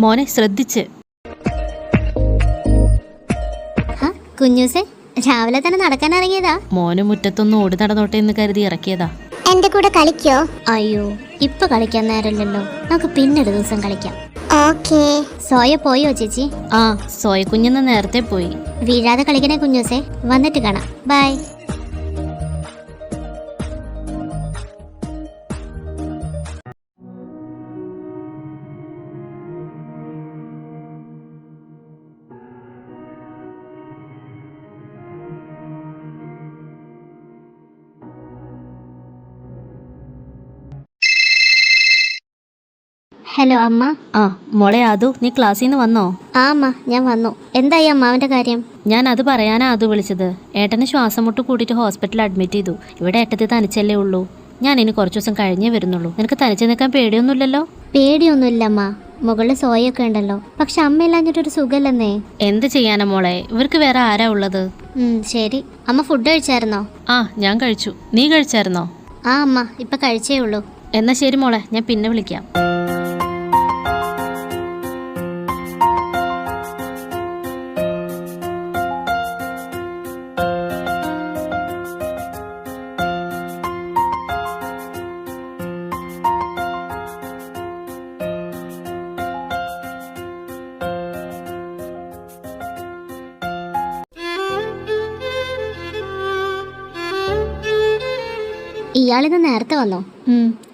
മോനെ ശ്രദ്ധിച്ച്. കുഞ്ഞൂസേ, രാവിലെ തന്നെ നടക്കാൻ ഇറങ്ങിയതാ? മോന് മുറ്റത്തൊന്ന് ഓടി നടന്നോട്ടെ എന്ന് കരുതി ഇറക്കിയതാ. എന്റെ കൂടെ കളിക്കോ? അയ്യോ, ഇപ്പൊ കളിക്കാൻ നേരമില്ലല്ലോ, നമുക്ക് പിന്നൊരു ദിവസം കളിക്കാം. ഓക്കേ. സോയ പോയോ ചേച്ചി? ആ, സോയ കുഞ്ഞിന്ന് നേരത്തെ പോയി. വീഴാതെ കളിക്കണേ കുഞ്ഞൂസേ. വന്നിട്ട് കാണാം. ബൈ. ഹലോ അമ്മ. ആ മോളെ ആദു, നീ ക്ലാസ്സിൽ നിന്ന് വന്നോ? ആ അമ്മ, ഞാൻ വന്നു. എന്തായി അമ്മാവന്റെ കാര്യം? ഞാൻ അത് പറയാനാ ആദു വിളിച്ചത്. ഏട്ടന് ശ്വാസം മുട്ട് കൂട്ടിയിട്ട് ഹോസ്പിറ്റലിൽ അഡ്മിറ്റ് ചെയ്തു. ഇവിടെ ഏട്ടത്തിൽ തനിച്ചല്ലേ ഉള്ളൂ. ഞാൻ ഇനി കുറച്ച് ദിവസം കഴിഞ്ഞേ വരുന്നുള്ളൂ. നിനക്ക് തനിച്ച് നിൽക്കാൻ പേടിയൊന്നുമില്ലല്ലോ? പേടിയൊന്നുമില്ല അമ്മ, മുകളിൽ സോയൊക്കെ ഉണ്ടല്ലോ. പക്ഷെ അമ്മ ഇല്ലാഞ്ഞിട്ടൊരു സുഖല്ലെന്നേ. എന്ത് ചെയ്യാനാ മോളെ, ഇവർക്ക് വേറെ ആരാ ഉള്ളത്? ശരി. അമ്മ ഫുഡ് കഴിച്ചായിരുന്നോ? ആ, ഞാൻ കഴിച്ചു. നീ കഴിച്ചായിരുന്നോ? ആ അമ്മ, ഇപ്പൊ കഴിച്ചേ ഉള്ളൂ. എന്നാ ശരി മോളെ, ഞാൻ പിന്നെ വിളിക്കാം. ഇയാളിന്ന് നേരത്തെ വന്നോ?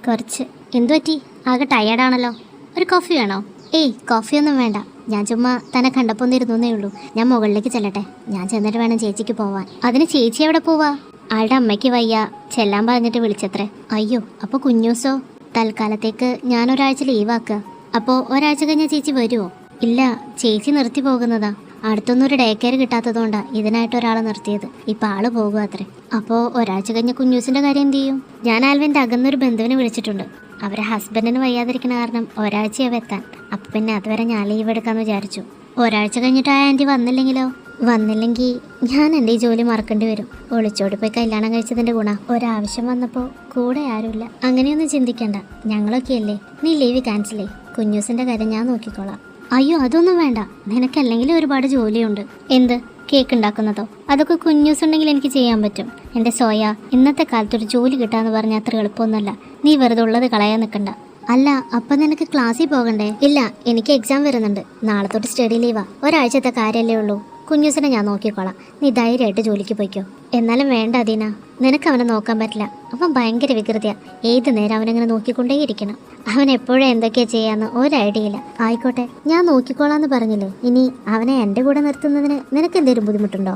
കുറച്ച്. എന്തു പറ്റി? ആകെ ടയേർഡാണല്ലോ. ഒരു കോഫി വേണോ? ഏയ്, കോഫിയൊന്നും വേണ്ട. ഞാൻ ചുമ്മാ തന്നെ കണ്ടപ്പോൾ ഇരുന്നേ ഉള്ളൂ. ഞാൻ മുകളിലേക്ക് ചെല്ലട്ടെ. ഞാൻ ചെന്നിട്ട് വേണം ചേച്ചിക്ക് പോവാൻ. അതിന് ചേച്ചി എവിടെ പോവാ? ആളുടെ അമ്മയ്ക്ക് വയ്യ, ചെല്ലാൻ പറഞ്ഞിട്ട് വിളിച്ചത്രേ. അയ്യോ, അപ്പോൾ കുഞ്ഞൂസോ? തൽക്കാലത്തേക്ക് ഞാൻ ഒരാഴ്ച ലീവാക്കുക. അപ്പോൾ ഒരാഴ്ച കഴിഞ്ഞാൽ ചേച്ചി വരുമോ? ഇല്ല, ചേച്ചി നിർത്തി പോകുന്നതാ. അടുത്തൊന്നും ഒരു ഡേ കെയർ കിട്ടാത്തതുകൊണ്ടാ ഇതിനായിട്ട് ഒരാളെ നിർത്തിയത്. ഇപ്പൊ ആള് പോകുക അത്രേ. അപ്പോൾ ഒരാഴ്ച കഴിഞ്ഞ കുഞ്ഞൂസിന്റെ കാര്യം എന്ത് ചെയ്യും? ഞാൻ ആൽവിന്റെ അകന്നൊരു ബന്ധുവിനെ വിളിച്ചിട്ടുണ്ട്. അവരെ ഹസ്ബൻഡിന് വയ്യാതിരിക്കുന്ന കാരണം ഒരാഴ്ചയാവും എത്താൻ. അപ്പൊ പിന്നെ അതുവരെ ഞാൻ ലീവ് എടുക്കാന്ന് വിചാരിച്ചു. ഒരാഴ്ച കഴിഞ്ഞിട്ട് ആ ആൻറ്റി വന്നില്ലെങ്കിലോ? വന്നില്ലെങ്കിൽ ഞാൻ എൻ്റെ ഈ ജോലി മറക്കേണ്ടി വരും. ഒളിച്ചോടി പോയി കല്യാണം കഴിച്ചതിന്റെ ഗുണ. ഒരാവശ്യം വന്നപ്പോൾ കൂടെ ആരുമില്ല. അങ്ങനെയൊന്നും ചിന്തിക്കണ്ട, ഞങ്ങളൊക്കെ അല്ലേ. നീ ലീവ് ക്യാൻസൽ ചെയ്യ്. കുഞ്ഞൂസിന്റെ കാര്യം ഞാൻ നോക്കിക്കോളാം. അയ്യോ, അതൊന്നും വേണ്ട. നിനക്കല്ലെങ്കിലും ഒരുപാട് ജോലിയുണ്ട്. എന്ത്? കേക്ക് ഉണ്ടാക്കുന്നതോ? അതൊക്കെ കുഞ്ഞൂസ് ഉണ്ടെങ്കിൽ എനിക്ക് ചെയ്യാൻ പറ്റും. എൻ്റെ സോയ, ഇന്നത്തെ കാലത്തൊരു ജോലി കിട്ടാന്ന് പറഞ്ഞാൽ അത്ര എളുപ്പമൊന്നുമല്ല. നീ വെറുതെ ഉള്ളത് കളയാൻ നിൽക്കണ്ട. അല്ല, അപ്പം നിനക്ക് ക്ലാസ്സിൽ പോകണ്ടേ? ഇല്ല, എനിക്ക് എക്സാം വരുന്നുണ്ട്. നാളെ തൊട്ട് സ്റ്റഡി ലീവാ. ഒരാഴ്ചത്തെ കാര്യമല്ലേ ഉള്ളൂ. കുഞ്ഞൂസിനെ ഞാൻ നോക്കിക്കോളാം. നീ ധൈര്യമായിട്ട് ജോലിക്ക് പോയിക്കോ. എന്നാലും വേണ്ട അദീന, നിനക്ക് അവനെ നോക്കാൻ പറ്റില്ല. അവൻ ഭയങ്കര വികൃതിയാ. ഏത് നേരം അവനങ്ങനെ നോക്കിക്കൊണ്ടേയിരിക്കണം. അവൻ എപ്പോഴും എന്തൊക്കെയാ ചെയ്യാന്ന് ഒരു ഐഡിയ ഇല്ല. ആയിക്കോട്ടെ, ഞാൻ നോക്കിക്കോളാന്ന് പറഞ്ഞില്ലേ. ഇനി അവനെ എൻ്റെ കൂടെ നിർത്തുന്നതിന് നിനക്ക് എന്തെങ്കിലും ബുദ്ധിമുട്ടുണ്ടോ?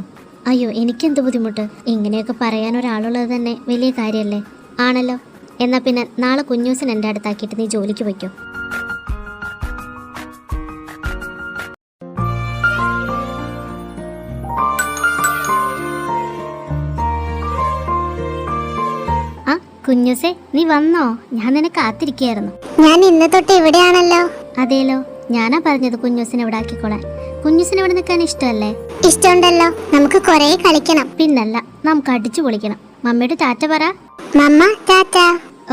അയ്യോ, എനിക്കെന്ത് ബുദ്ധിമുട്ട്? ഇങ്ങനെയൊക്കെ പറയാൻ ഒരാളുള്ളത് തന്നെ വലിയ കാര്യമല്ലേ? ആണല്ലോ. എന്നാ പിന്നെ നാളെ കുഞ്ഞൂസിന് എൻ്റെ അടുത്താക്കിയിട്ട് നീ ജോലിക്ക് പോയിക്കോ. കുഞ്ഞൂസേ, നീ വന്നോ? ഞാൻ നിന്നെ കാത്തിരിക്കുകയായിരുന്നു. ഞാൻ ഇന്ന് തൊട്ട് ഇവിടെയാണല്ലോ. അതേലോ, ഞാനാ പറഞ്ഞത് കുഞ്ഞൂസിനെ ഇവിടെ ആക്കിക്കോളാൻ. കുഞ്ഞൂസിനെ ഇവിടെ നിൽക്കാൻ ഇഷ്ടമല്ലേ? ഇഷ്ടമുണ്ടല്ലോ. നമുക്ക് കുറെ കളിക്കണം. പിന്നല്ല, നമുക്ക് അടിച്ചു പൊളിക്കണം. മമ്മിയുടെ ടാറ്റ പറ. Mamma tata.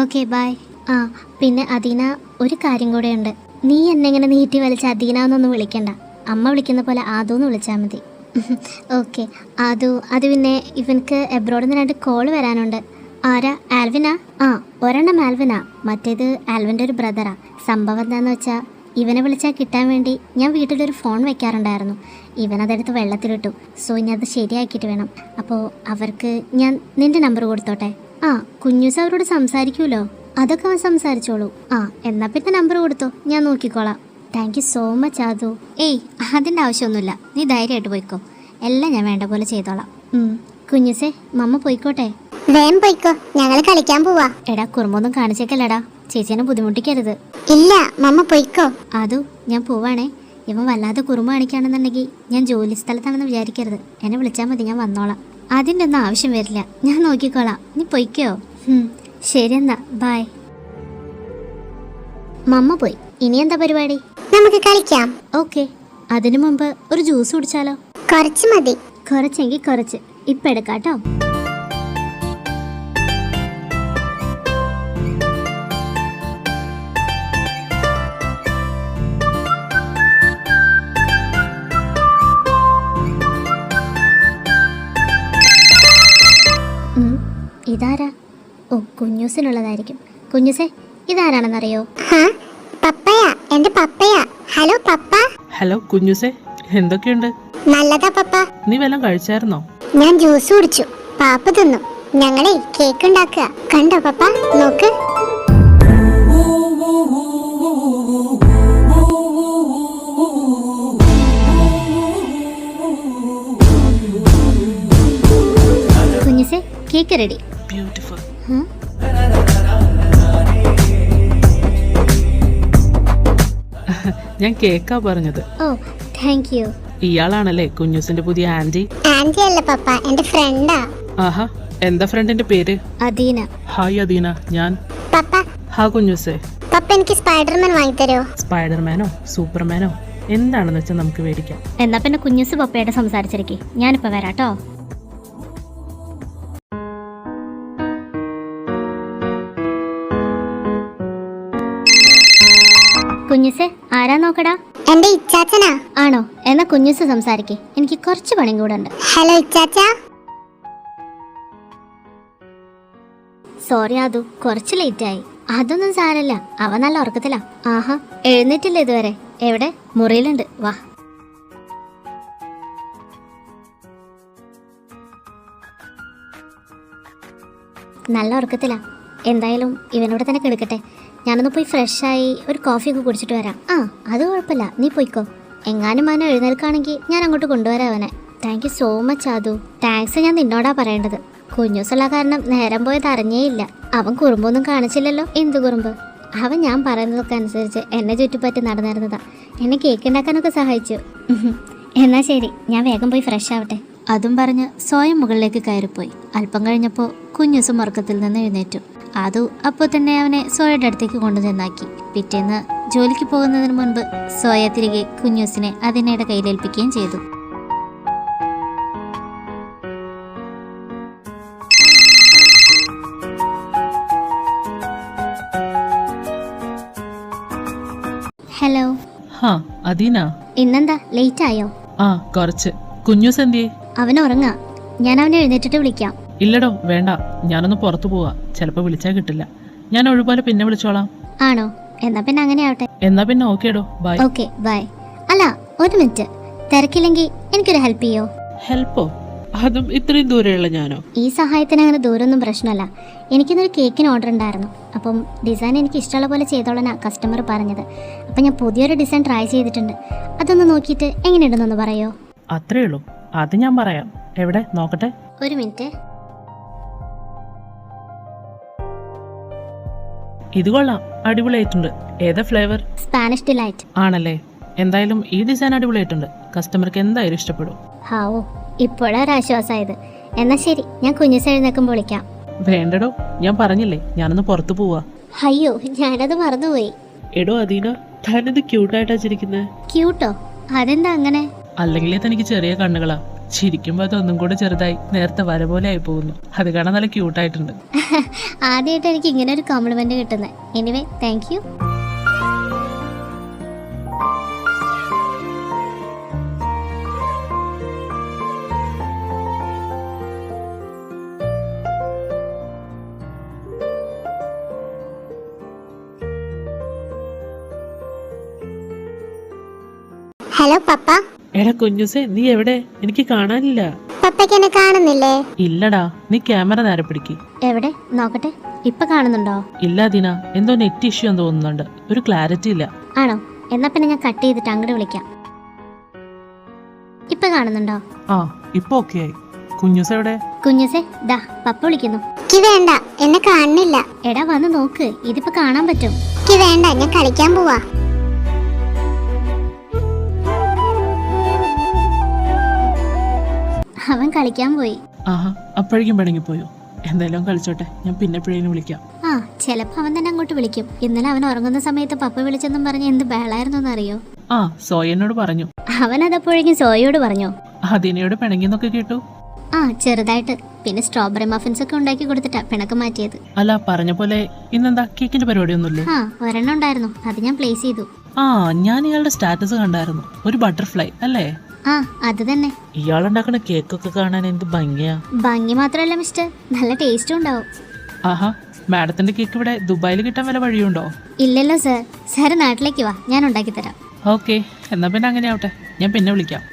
Okay, bye. ആ പിന്നെ അദീന, ഒരു കാര്യം കൂടെ ഉണ്ട്. നീ എന്നെങ്ങനെ നീട്ടി വലിച്ച അദീന എന്നൊന്നും വിളിക്കണ്ട. അമ്മ വിളിക്കുന്ന പോലെ ആദൂന്ന് വിളിച്ചാൽ മതി. ഓക്കെ ആദു. അത് പിന്നെ ഇവനക്ക് എബ്രോഡിൽ നിന്ന് 2 കോള് വരാനുണ്ട്. ആരാ? ആൽവിനാ? ആ, ഒരെണ്ണം ആൽവിനാ, മറ്റേത് ആൽവിൻ്റെ ഒരു ബ്രദറാ. സംഭവം എന്താണെന്ന് വെച്ചാൽ ഇവനെ വിളിച്ചാൽ കിട്ടാൻ വേണ്ടി ഞാൻ വീട്ടിലൊരു ഫോൺ വെക്കാറുണ്ടായിരുന്നു. ഇവനതെടുത്ത് വെള്ളത്തിലിട്ടു. സോ ഇനി അത് ശരിയാക്കിയിട്ട് വേണം. അപ്പോൾ അവർക്ക് ഞാൻ നിൻ്റെ നമ്പർ കൊടുത്തോട്ടെ? ആ, കുഞ്ഞൂസ് അവരോട് സംസാരിക്കുമല്ലോ. അതൊക്കെ അവൻ സംസാരിച്ചോളൂ. ആ, എന്നാൽ പിന്നെ നമ്പർ കൊടുത്തോ, ഞാൻ നോക്കിക്കോളാം. Thank you so much Aadhu. ഏയ്, അതിൻ്റെ ആവശ്യമൊന്നുമില്ല. നീ ധൈര്യമായിട്ട് പോയിക്കോ. എല്ലാം ഞാൻ വേണ്ട പോലെ ചെയ്തോളാം. കുഞ്ഞൂസേ, മമ്മ പോയിക്കോട്ടെ? വേം പോയിക്കോ, ഞങ്ങൾ കളിക്കാൻ പോവാ. എടാ, കുറുമ്പൊന്നും കാണിച്ചേക്കല്ലടാ. ചേച്ചിനെ ബുദ്ധിമുട്ടിക്കരുത്. ഇല്ല, മമ്മ പോയിക്കോ. ആദു, ഞാൻ പോവാണേ. ഇവൻ വല്ലാതെ കുറുമ്പ് കാണിക്കുകയാണെന്നുണ്ടെങ്കിൽ ഞാൻ ജോലി സ്ഥലത്താണെന്ന് വിചാരിക്കരുത്. എന്നെ വിളിച്ചാൽ മതി, ഞാൻ വന്നോളാം. അതിൻ്റെ ഒന്നും ആവശ്യം വരില്ല, ഞാൻ നോക്കിക്കോളാം. നീ പൊയ്ക്കോ. ശരി എന്നാ, ബൈ. മമ്മ പോയി. ഇനി എന്താ പരിപാടി? നമുക്ക് കളിക്കാം. ഓക്കെ. അതിനു മുമ്പ് ഒരു ജ്യൂസ് കുടിച്ചാലോ? കുറച്ച് മതി. കുറച്ചെങ്കിൽ കുറച്ച്. ഇപ്പം എടുക്കാട്ടോ. ഇതാരാ? ഓ, കുഞ്ഞൂസിനുള്ളതായിരിക്കും. കുഞ്ഞൂസേ, ഇതാരാണെന്നറിയോ? ഹാ, പപ്പയാ, എന്റെ പപ്പയാ. ഹലോ പപ്പ. ഹലോ കുഞ്ഞുസേ, എന്തൊക്കെയുണ്ട്? നല്ലതാ പപ്പ. നീ വല്ലതും കഴിച്ചായിരുന്നോ? ഞാൻ ജ്യൂസ് കുടിച്ചു, പാപ്പ തിന്നു. ഞങ്ങളെ കേക്ക് ഉണ്ടാക്കുക. കണ്ടോ പപ്പ, നോക്ക്. കുഞ്ഞൂസേ, കേക്ക് റെഡി. ബ്യൂട്ടിഫുൾ. ഞാൻ കേക്കാ പറഞ്ഞത്. ഓ, താങ്ക് യു. ഇയാളാണല്ലേ കുഞ്ഞുസിന്റെ പുതിയ ആന്റി? ആന്റി അല്ല പപ്പ, എന്റെ ഫ്രണ്ടാ. ആഹാ, എന്താ ഫ്രണ്ടിന്റെ പേര്? അദീന. ഹായ് അദീന, ഞാൻ. പപ്പ, ഹാ കുഞ്ഞുസേ. പപ്പ എനിക്ക് സ്പൈഡർമാൻ വാങ്ങിത്തരോ? സ്പൈഡർമാനോ സൂപ്പർമാനോ എന്താണെന്ന് വെച്ചാൽ നമുക്ക് മേടിക്കാം. എന്നാ പിന്നെ കുഞ്ഞൂസ് പപ്പയുടെ സംസാരിച്ചിരിക്കേ, ഞാനിപ്പോ വരാട്ടോ. കുഞ്ഞുസേ, ആരാ നോക്കടാ? എന്റെ ഇച്ചാച്ചനാ. ആണോ? എന്നാ കുഞ്ഞൂസ് സംസാരിക്കേ, എനിക്ക് കുറച്ച് പണിയും കൂടെ ഉണ്ട്. ഹലോ ഇച്ചാച്ച. സോറി ആദു, കുറച്ച് ലേറ്റ് ആയി. അതൊന്നും സാരല്ല, അവ നല്ല ഉറക്കത്തിലാ. ആഹാ, എഴുന്നേറ്റില്ല ഇതുവരെ. എവിടെ? മുറിയിലുണ്ട്, വാ. നല്ല ഉറക്കത്തിലാ. എന്തായാലും ഇവനോട് തന്നെ കിടക്കട്ടെ. ഞാനൊന്ന് പോയി ഫ്രഷായി ഒരു കോഫിയൊക്കെ കുടിച്ചിട്ട് വരാം. ആ, അത് കുഴപ്പമില്ല, നീ പോയിക്കോ. എങ്ങാനും അവനെ എഴുന്നേൽക്കാണെങ്കിൽ ഞാൻ അങ്ങോട്ട് കൊണ്ടുവരാം അവനെ. Thank you so much Aadhu. Thanks ഞാൻ നിന്നോടാ പറയേണ്ടത്. കുഞ്ഞൂസുള്ള കാരണം നേരം പോയത് അറിഞ്ഞേയില്ല. അവൻ കുറുമ്പൊന്നും കാണിച്ചില്ലല്ലോ. എന്ത് കുറുമ്പ്? അവൻ ഞാൻ പറയുന്നതൊക്കെ അനുസരിച്ച് എന്നെ ചുറ്റിപ്പറ്റി നടന്നിരുന്നതാ. എന്നെ കേക്ക് ഉണ്ടാക്കാനൊക്കെ സഹായിച്ചു. എന്നാ ശരി, ഞാൻ വേഗം പോയി ഫ്രഷ് ആവട്ടെ. അതും പറഞ്ഞ് സ്വയം മുകളിലേക്ക് കയറിപ്പോയി. അല്പം കഴിഞ്ഞപ്പോൾ കുഞ്ഞൂസും ഉറക്കത്തിൽ നിന്ന് എഴുന്നേറ്റു. ആദു അപ്പോൾ തന്നെ അവനെ സോയയുടെ അടുത്തേക്ക് കൊണ്ടുചെന്നാക്കി. പിറ്റേന്ന് ജോലിക്ക് പോകുന്നതിന് മുൻപ് സോയ തിരികെ കുഞ്ഞൂസിനെ അതിനയുടെ കയ്യിലേൽപ്പിക്കുകയും ചെയ്തു. ഹലോ. ഹാ അദീന. ഇന്നെന്താ ലേറ്റ് ആയോ? ആ കുറച്ച്. കുഞ്ഞൂസ് എന്തിയേ? അവൻ ഉറങ്ങാ. ഞാൻ അവനെ എഴുന്നേറ്റിട്ട് വിളിക്കാം. ഇല്ലടോ വേണ്ട, ഞാനൊന്ന് പുറത്തു പോവാ. ചിലപ്പോൾ വിളിച്ചാൽ കിട്ടില്ല. ഞാൻ ഒഴിപോലെ പിന്നെ വിളിച്ചോളാം. ആണോ? എന്നാ പിന്നെ അങ്ങനെ ആവട്ടെ. എന്നാ പിന്നെ ഓക്കേടോ, ബൈ. Okay, by. അല്ല, ഒരു മിനിറ്റ്. തിരക്കില്ലെങ്കിൽ എനിക്കൊരു ഹെൽപ്പ് ചെയ്യോ? ഹെൽപ്പോ? അതും ഇത്രയും ദൂരെയുള്ള ഞാനോ? ഈ സഹായത്തിന് അങ്ങനെ ദൂരമൊന്നും പ്രശ്നമല്ല. എനിക്കിന്നൊരു കേക്കിന് ഓർഡർ ഉണ്ടായിരുന്നു. അപ്പം ഡിസൈൻ എനിക്ക് ഇഷ്ടമുള്ള പോലെ ചെയ്തോളാനാ കസ്റ്റമർ പറഞ്ഞത്. അപ്പം ഞാൻ പുതിയൊരു ഡിസൈൻ ട്രൈ ചെയ്തിട്ടുണ്ട്. അതൊന്ന് നോക്കിയിട്ട് എങ്ങനെയുണ്ടെന്നൊന്ന് പറയോ? അത്രേ ഉള്ളൂ, അത് ഞാൻ പറയാം. എവിടെ നോക്കട്ടെ. ഒരു മിനിറ്റ്. ഇത് കൊള്ളാം, അടിപൊളിയായിട്ടുണ്ട്. ഏതാ ഫ്ലേവർ? Spanish delight. ആണല്ലേ? എന്തായാലും ഈ ഡിസൈൻ അടിപൊളിയായിട്ടുണ്ട്. കസ്റ്റമർക്ക് എന്തായാലും ഇഷ്ടപ്പെടും. ഹാവോ, ഇപ്പോഴാ ഒരു ആശ്വാസമായത്. എന്നാ ശരി, ഞാൻ കുഞ്ഞുസ് എഴുന്നേക്കുമ്പോൾ വിളിക്കാം. വേണ്ടടോ, ഞാൻ പറഞ്ഞില്ലേ ഞാനൊന്ന് പുറത്തു പോവാ. അയ്യോ, ഞാനത് മറന്നുപോയി. എടോ അദീന, താനെന്ത് ക്യൂട്ടായിട്ടാ ചിരിക്കുന്നത്? ക്യൂട്ടോ? അതെന്താ അങ്ങനെ? അല്ലെങ്കിലേ തനിക്ക് ചെറിയ കണ്ണുകളാ. ചിരിക്കുമ്പോൾ അതൊന്നും കൂടെ ചെറുതായി നേരത്തെ വര പോലെ ആയി പോകുന്നു. അത് കാണാൻ നല്ല ക്യൂട്ടായിട്ടുണ്ട്. ആദ്യമായിട്ട് എനിക്ക് ഇങ്ങനെ ഒരു കോംപ്ലിമെന്റ് കിട്ടുന്നത്. Anyway, thank you. ഹലോ പപ്പ. എടാ കുഞ്ഞുസേ, നീ എവിടെ? എനിക്ക് കാണാനില്ല. പപ്പയ്ക്ക് എന്നെ കാണുന്നില്ലേ? ഇല്ലടാ, നീ ക്യാമറ നേരെ പിടിക്ക്. എവിടെ നോക്കട്ടെ. ഇപ്പൊ കാണുന്നുണ്ടോ? ഇല്ല അദീന, എന്തോ നെറ്റ് ഇഷ്യൂ എന്ന് തോന്നുന്നുണ്ട്. ഒരു ക്ലാരിറ്റി ഇല്ല. ആണോ? എന്നാ പിന്നെ ഞാൻ കട്ട് ചെയ്തിട്ട് അങ്ങോട്ട് വിളിക്കാം. ഇപ്പൊ കാണുന്നുണ്ടോ? ആ, ഇപ്പൊ ഓക്കെ ആയി. കുഞ്ഞുസ എവിടെ? കുഞ്ഞുസേ, ദാ പപ്പ വിളിക്കുന്നു. എനിക്ക് വേണ്ട, എന്നെ കാണുന്നില്ല. എടാ വന്ന് നോക്ക്, ഇതിപ്പോ കാണാൻ പറ്റും. എനിക്ക് വേണ്ട, ഞാൻ കളിക്കാൻ പോവാ. അവൻ കളിക്കാൻ പോയി. ആഹാ, അപ്പോഴേക്കും പിണങ്ങി പോയോ? എന്തായാലും കളിച്ചോട്ടെ, ഞാൻ പിന്നെ എപ്പോഴേലും വിളിക്കാം. ആ, ചിലപ്പോ അവൻ തന്നെ അങ്ങോട്ട് വിളിക്കും. ഇന്നലെ അവൻ ഉറങ്ങുന്ന സമയത്ത് പപ്പ വിളിച്ചെന്നും പറഞ്ഞ് എന്ത് ബഹളായിരുന്നു എന്നറിയോ? ആ, സോയനോട് പറഞ്ഞു. അവൻ അതപ്പോഴേക്കും സോയോട് പറഞ്ഞോ? അദീനയോട് പിണങ്ങിന്നൊക്കെ കേട്ടു. ആ, ചെറുതായിട്ട്. പിന്നെ സ്ട്രോബെറി മഫിൻസ് ഒക്കെ ഉണ്ടാക്കി കൊടുത്തിട്ടാ പിണക്കം മാറ്റിയത്. അല്ല, പറഞ്ഞ പോലെ ഇന്നെന്താ കേക്കിന്റെ പരിപാടിയൊന്നുമില്ലേ? ആ, ഒരെണ്ണം ഉണ്ടായിരുന്നു, അത് ഞാൻ പ്ലേസ് ചെയ്തു. ആ, ഞാൻ ഇയാളുടെ സ്റ്റാറ്റസ് കണ്ടായിരുന്നു. ഒരു ബട്ടർഫ്ലൈ അല്ലേ? ആ അത് തന്നെ. ഇയാളുണ്ടാക്കുന്ന കേക്കൊക്കെ കാണാൻ എന്ത് ഭംഗിയാ. ഭംഗി മാത്രമല്ല മിസ്റ്റർ, നല്ല ടേസ്റ്റും ഉണ്ടാവും. ആഹാ, മാഡത്തിന്റെ കേക്ക് ഇവിടെ ദുബായിൽ കിട്ടാൻ വല്ല വഴിയുണ്ടോ? ഇല്ലല്ലോ സാർ. സാർ നാട്ടിലേക്ക് വാ, ഞാൻ ഉണ്ടാക്കി തരാം. ഓക്കെ, എന്നാ പിന്നെ അങ്ങനെ ആവട്ടെ. ഞാൻ പിന്നെ വിളിക്കാം.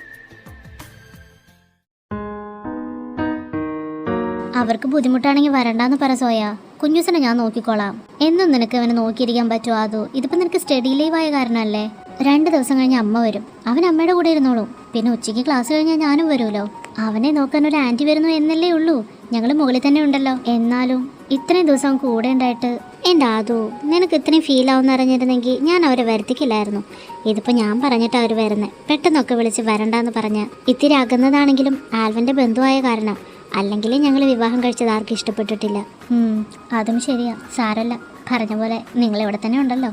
അവർക്ക് ബുദ്ധിമുട്ടാണെങ്കിൽ വരണ്ടാന്ന് പറ സോയ. കുഞ്ഞൂസിനെ ഞാൻ നോക്കിക്കോളാം. എന്നും നിനക്ക് അവനെ നോക്കിയിരിക്കാൻ പറ്റുമോ? അതോ ഇതിപ്പോ നിനക്ക് സ്റ്റഡി ലീവ് ആയ കാരണമല്ലേ? 2 ദിവസം കഴിഞ്ഞ് അമ്മ വരും. അവൻ അമ്മയുടെ കൂടെ ഇരുന്നോളും. പിന്നെ ഉച്ചയ്ക്ക് ക്ലാസ് കഴിഞ്ഞാൽ ഞാനും വരുമല്ലോ. അവനെ നോക്കാൻ ഒരു ആൻറ്റി വരുന്നു എന്നല്ലേ ഉള്ളൂ. ഞങ്ങൾ മുകളിൽ തന്നെ ഉണ്ടല്ലോ. എന്നാലും ഇത്രയും ദിവസം കൂടെ ഉണ്ടായിട്ട് എൻ്റെ ആദു, നിനക്ക് ഇത്രയും ഫീൽ ആവുമെന്ന് അറിഞ്ഞിരുന്നെങ്കിൽ ഞാൻ അവരെ വരുത്തിക്കില്ലായിരുന്നു. ഇതിപ്പോൾ ഞാൻ പറഞ്ഞിട്ട് അവർ വരുന്നത്. പെട്ടെന്നൊക്കെ വിളിച്ച് വരണ്ടാന്ന് പറഞ്ഞ് ഇത്തിരി അകന്നതാണെങ്കിലും ആൽവിൻ്റെ ബന്ധുവായ കാരണം. അല്ലെങ്കിൽ ഞങ്ങൾ വിവാഹം കഴിച്ചത് ആർക്കും ഇഷ്ടപ്പെട്ടിട്ടില്ല. അതും ശരിയാ, സാരല്ല. പറഞ്ഞ പോലെ നിങ്ങൾ ഇവിടെ തന്നെ ഉണ്ടല്ലോ.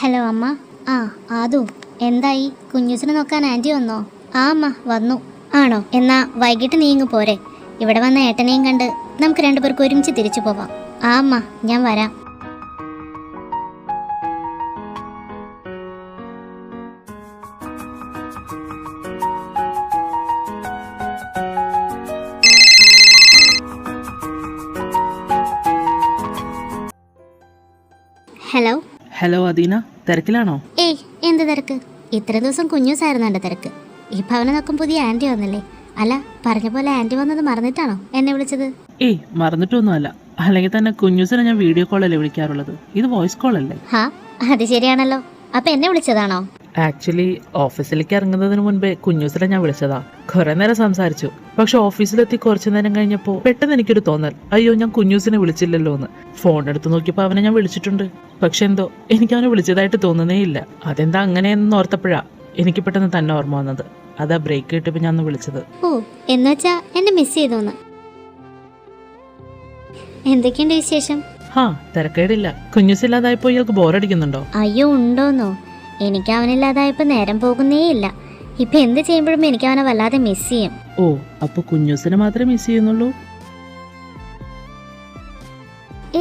ഹലോ അമ്മ. ആ ആദു, എന്തായി? കുഞ്ഞൂസിനെ നോക്കാൻ ആൻറ്റി വന്നോ? ആ അമ്മ വന്നു. ആണോ? എന്നാ വൈകിട്ട് നീ ഇങ്ങ് പോരെ. ഇവിടെ വന്ന ഏട്ടനെയും കണ്ട് നമുക്ക് 2 പേർക്ക് ഒരുമിച്ച് തിരിച്ചു പോവാം. ആ അമ്മ, ഞാൻ വരാം. ഹലോ. ഹലോ അദീന, തിരക്കിലാണോ? ഏയ്, എന്ത് തിരക്ക്? ഇത്ര ദിവസം കുഞ്ഞൂസായിരുന്നു എൻ്റെ തിരക്ക്. ഇപ്പം അവനെ നോക്കും പുതിയ ആൻറ്റി വന്നില്ലേ? അല്ല, പറഞ്ഞ പോലെ ആൻറ്റി വന്നത് മറന്നിട്ടാണോ എന്നെ വിളിച്ചത്? ഏയ്, മറന്നിട്ടൊന്നുമല്ല. അല്ലെങ്കിൽ തന്നെ കുഞ്ഞൂസിനെ ഞാൻ വീഡിയോ കോളല്ലേ വിളിക്കാറുള്ളത്. ഇത് വോയിസ് കോൾ അല്ലേ? ഹാ, അത് ശരിയാണല്ലോ. അപ്പം എന്നെ വിളിച്ചതാണോ? ആക്ച്വലി ഓഫീസിലേക്ക് ഇറങ്ങുന്നതിന് മുൻപേ കുഞ്ഞൂസിനെ ഞാൻ വിളിച്ചതാ. കുറെ നേരം സംസാരിച്ചു. പക്ഷെ ഓഫീസിലെത്തി കുറച്ചു നേരം കഴിഞ്ഞപ്പോൾ പെട്ടെന്ന് എനിക്കൊരു തോന്നൽ, അയ്യോ ഞാൻ കുഞ്ഞൂസിനെ വിളിച്ചില്ലല്ലോ എന്ന്. ഫോൺ എടുത്ത് നോക്കിയപ്പോൾ അവനെ ഞാൻ വിളിച്ചിട്ടുണ്ട്. പക്ഷെ എന്തോ എനിക്ക് അവനെ വിളിച്ചതായിട്ട് തോന്നുന്നേ ഇല്ല. അതെന്താ അങ്ങനെയെന്ന് ഓർത്തപ്പോഴാ എനിക്ക് പെട്ടെന്ന് തന്നെ ഓർമ്മ വന്നത്. അതാ ബ്രേക്ക് കിട്ടിയപ്പോൾ ഞാൻ ഒന്ന് വിളിച്ചത്. ഓ, എന്നുവെച്ചാ എന്നെ മിസ് ചെയ്തോന്ന്. എന്തൊക്കെയുണ്ട് വിശേഷം? ഹാ, തിരക്കേടില്ല. കുഞ്ഞൂസില്ലാതായപ്പോ ഇയാൾക്ക് ബോറടിക്കുന്നുണ്ടോ? അയ്യോ, ഉണ്ടോന്നോ? എനിക്ക് അവനില്ലാതായപ്പോ നേരം പോകുന്നേ ഇല്ല. ഇപ്പൊ എന്ത് ചെയ്യുമ്പോഴും എനിക്ക് അവനെ വല്ലാതെ മിസ് ചെയ്യും. ഓ, അപ്പൊ കുഞ്ഞൂസിനെ മാത്രമേ മിസ് ചെയ്യുന്നുള്ളൂ?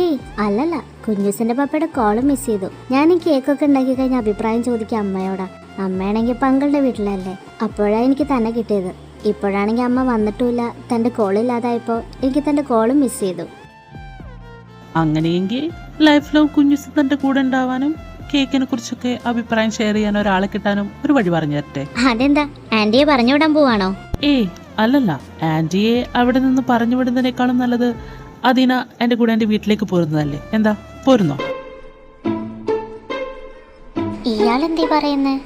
ഏയ് അല്ലല്ല, കുഞ്ഞൂസിന്റെ പപ്പയുടെ കോളും മിസ് ചെയ്തു. ഞാൻ ഈ കേക്കൊക്കെ ഉണ്ടാക്കി കഴിഞ്ഞ അഭിപ്രായം ചോദിക്കുക അമ്മയോടാ. അമ്മയാണെങ്കിൽ പങ്കളുടെ വീട്ടിലല്ലേ. അപ്പോഴാ എനിക്ക് തന്നെ കിട്ടിയത്. ഇപ്പോഴാണെങ്കിൽ അമ്മ വന്നിട്ടുമില്ല. തന്റെ കോളില്ലാതായപ്പോ എനിക്ക് തന്റെ കോളും മിസ് ചെയ്തു. അങ്ങനെയെങ്കിൽ ലൈഫ് ലോങ് കുഞ്ഞൂസ് തന്റെ കൂടെ ഉണ്ടാവാനും കേക്കിനെ കുറിച്ചൊക്കെ അഭിപ്രായം ഷെയർ ചെയ്യാൻ ഒരാളെ കിട്ടാനും ഒരു വഴി പറഞ്ഞു തരട്ടെ. അതെന്താ, ആന്റിയെ പറഞ്ഞുവിടാൻ പോവാണോ? ഏയ് അല്ലല്ല, ആന്റിയെ അവിടെ നിന്ന് പറഞ്ഞു വിടുന്നതിനേക്കാളും നല്ലത് അദീന എന്റെ കൂടെ എന്റെ വീട്ടിലേക്ക് പോരുന്നതല്ലേ. എന്താ, പോരുന്നോ? ഇയാളെന്തേ പറയുന്നേ?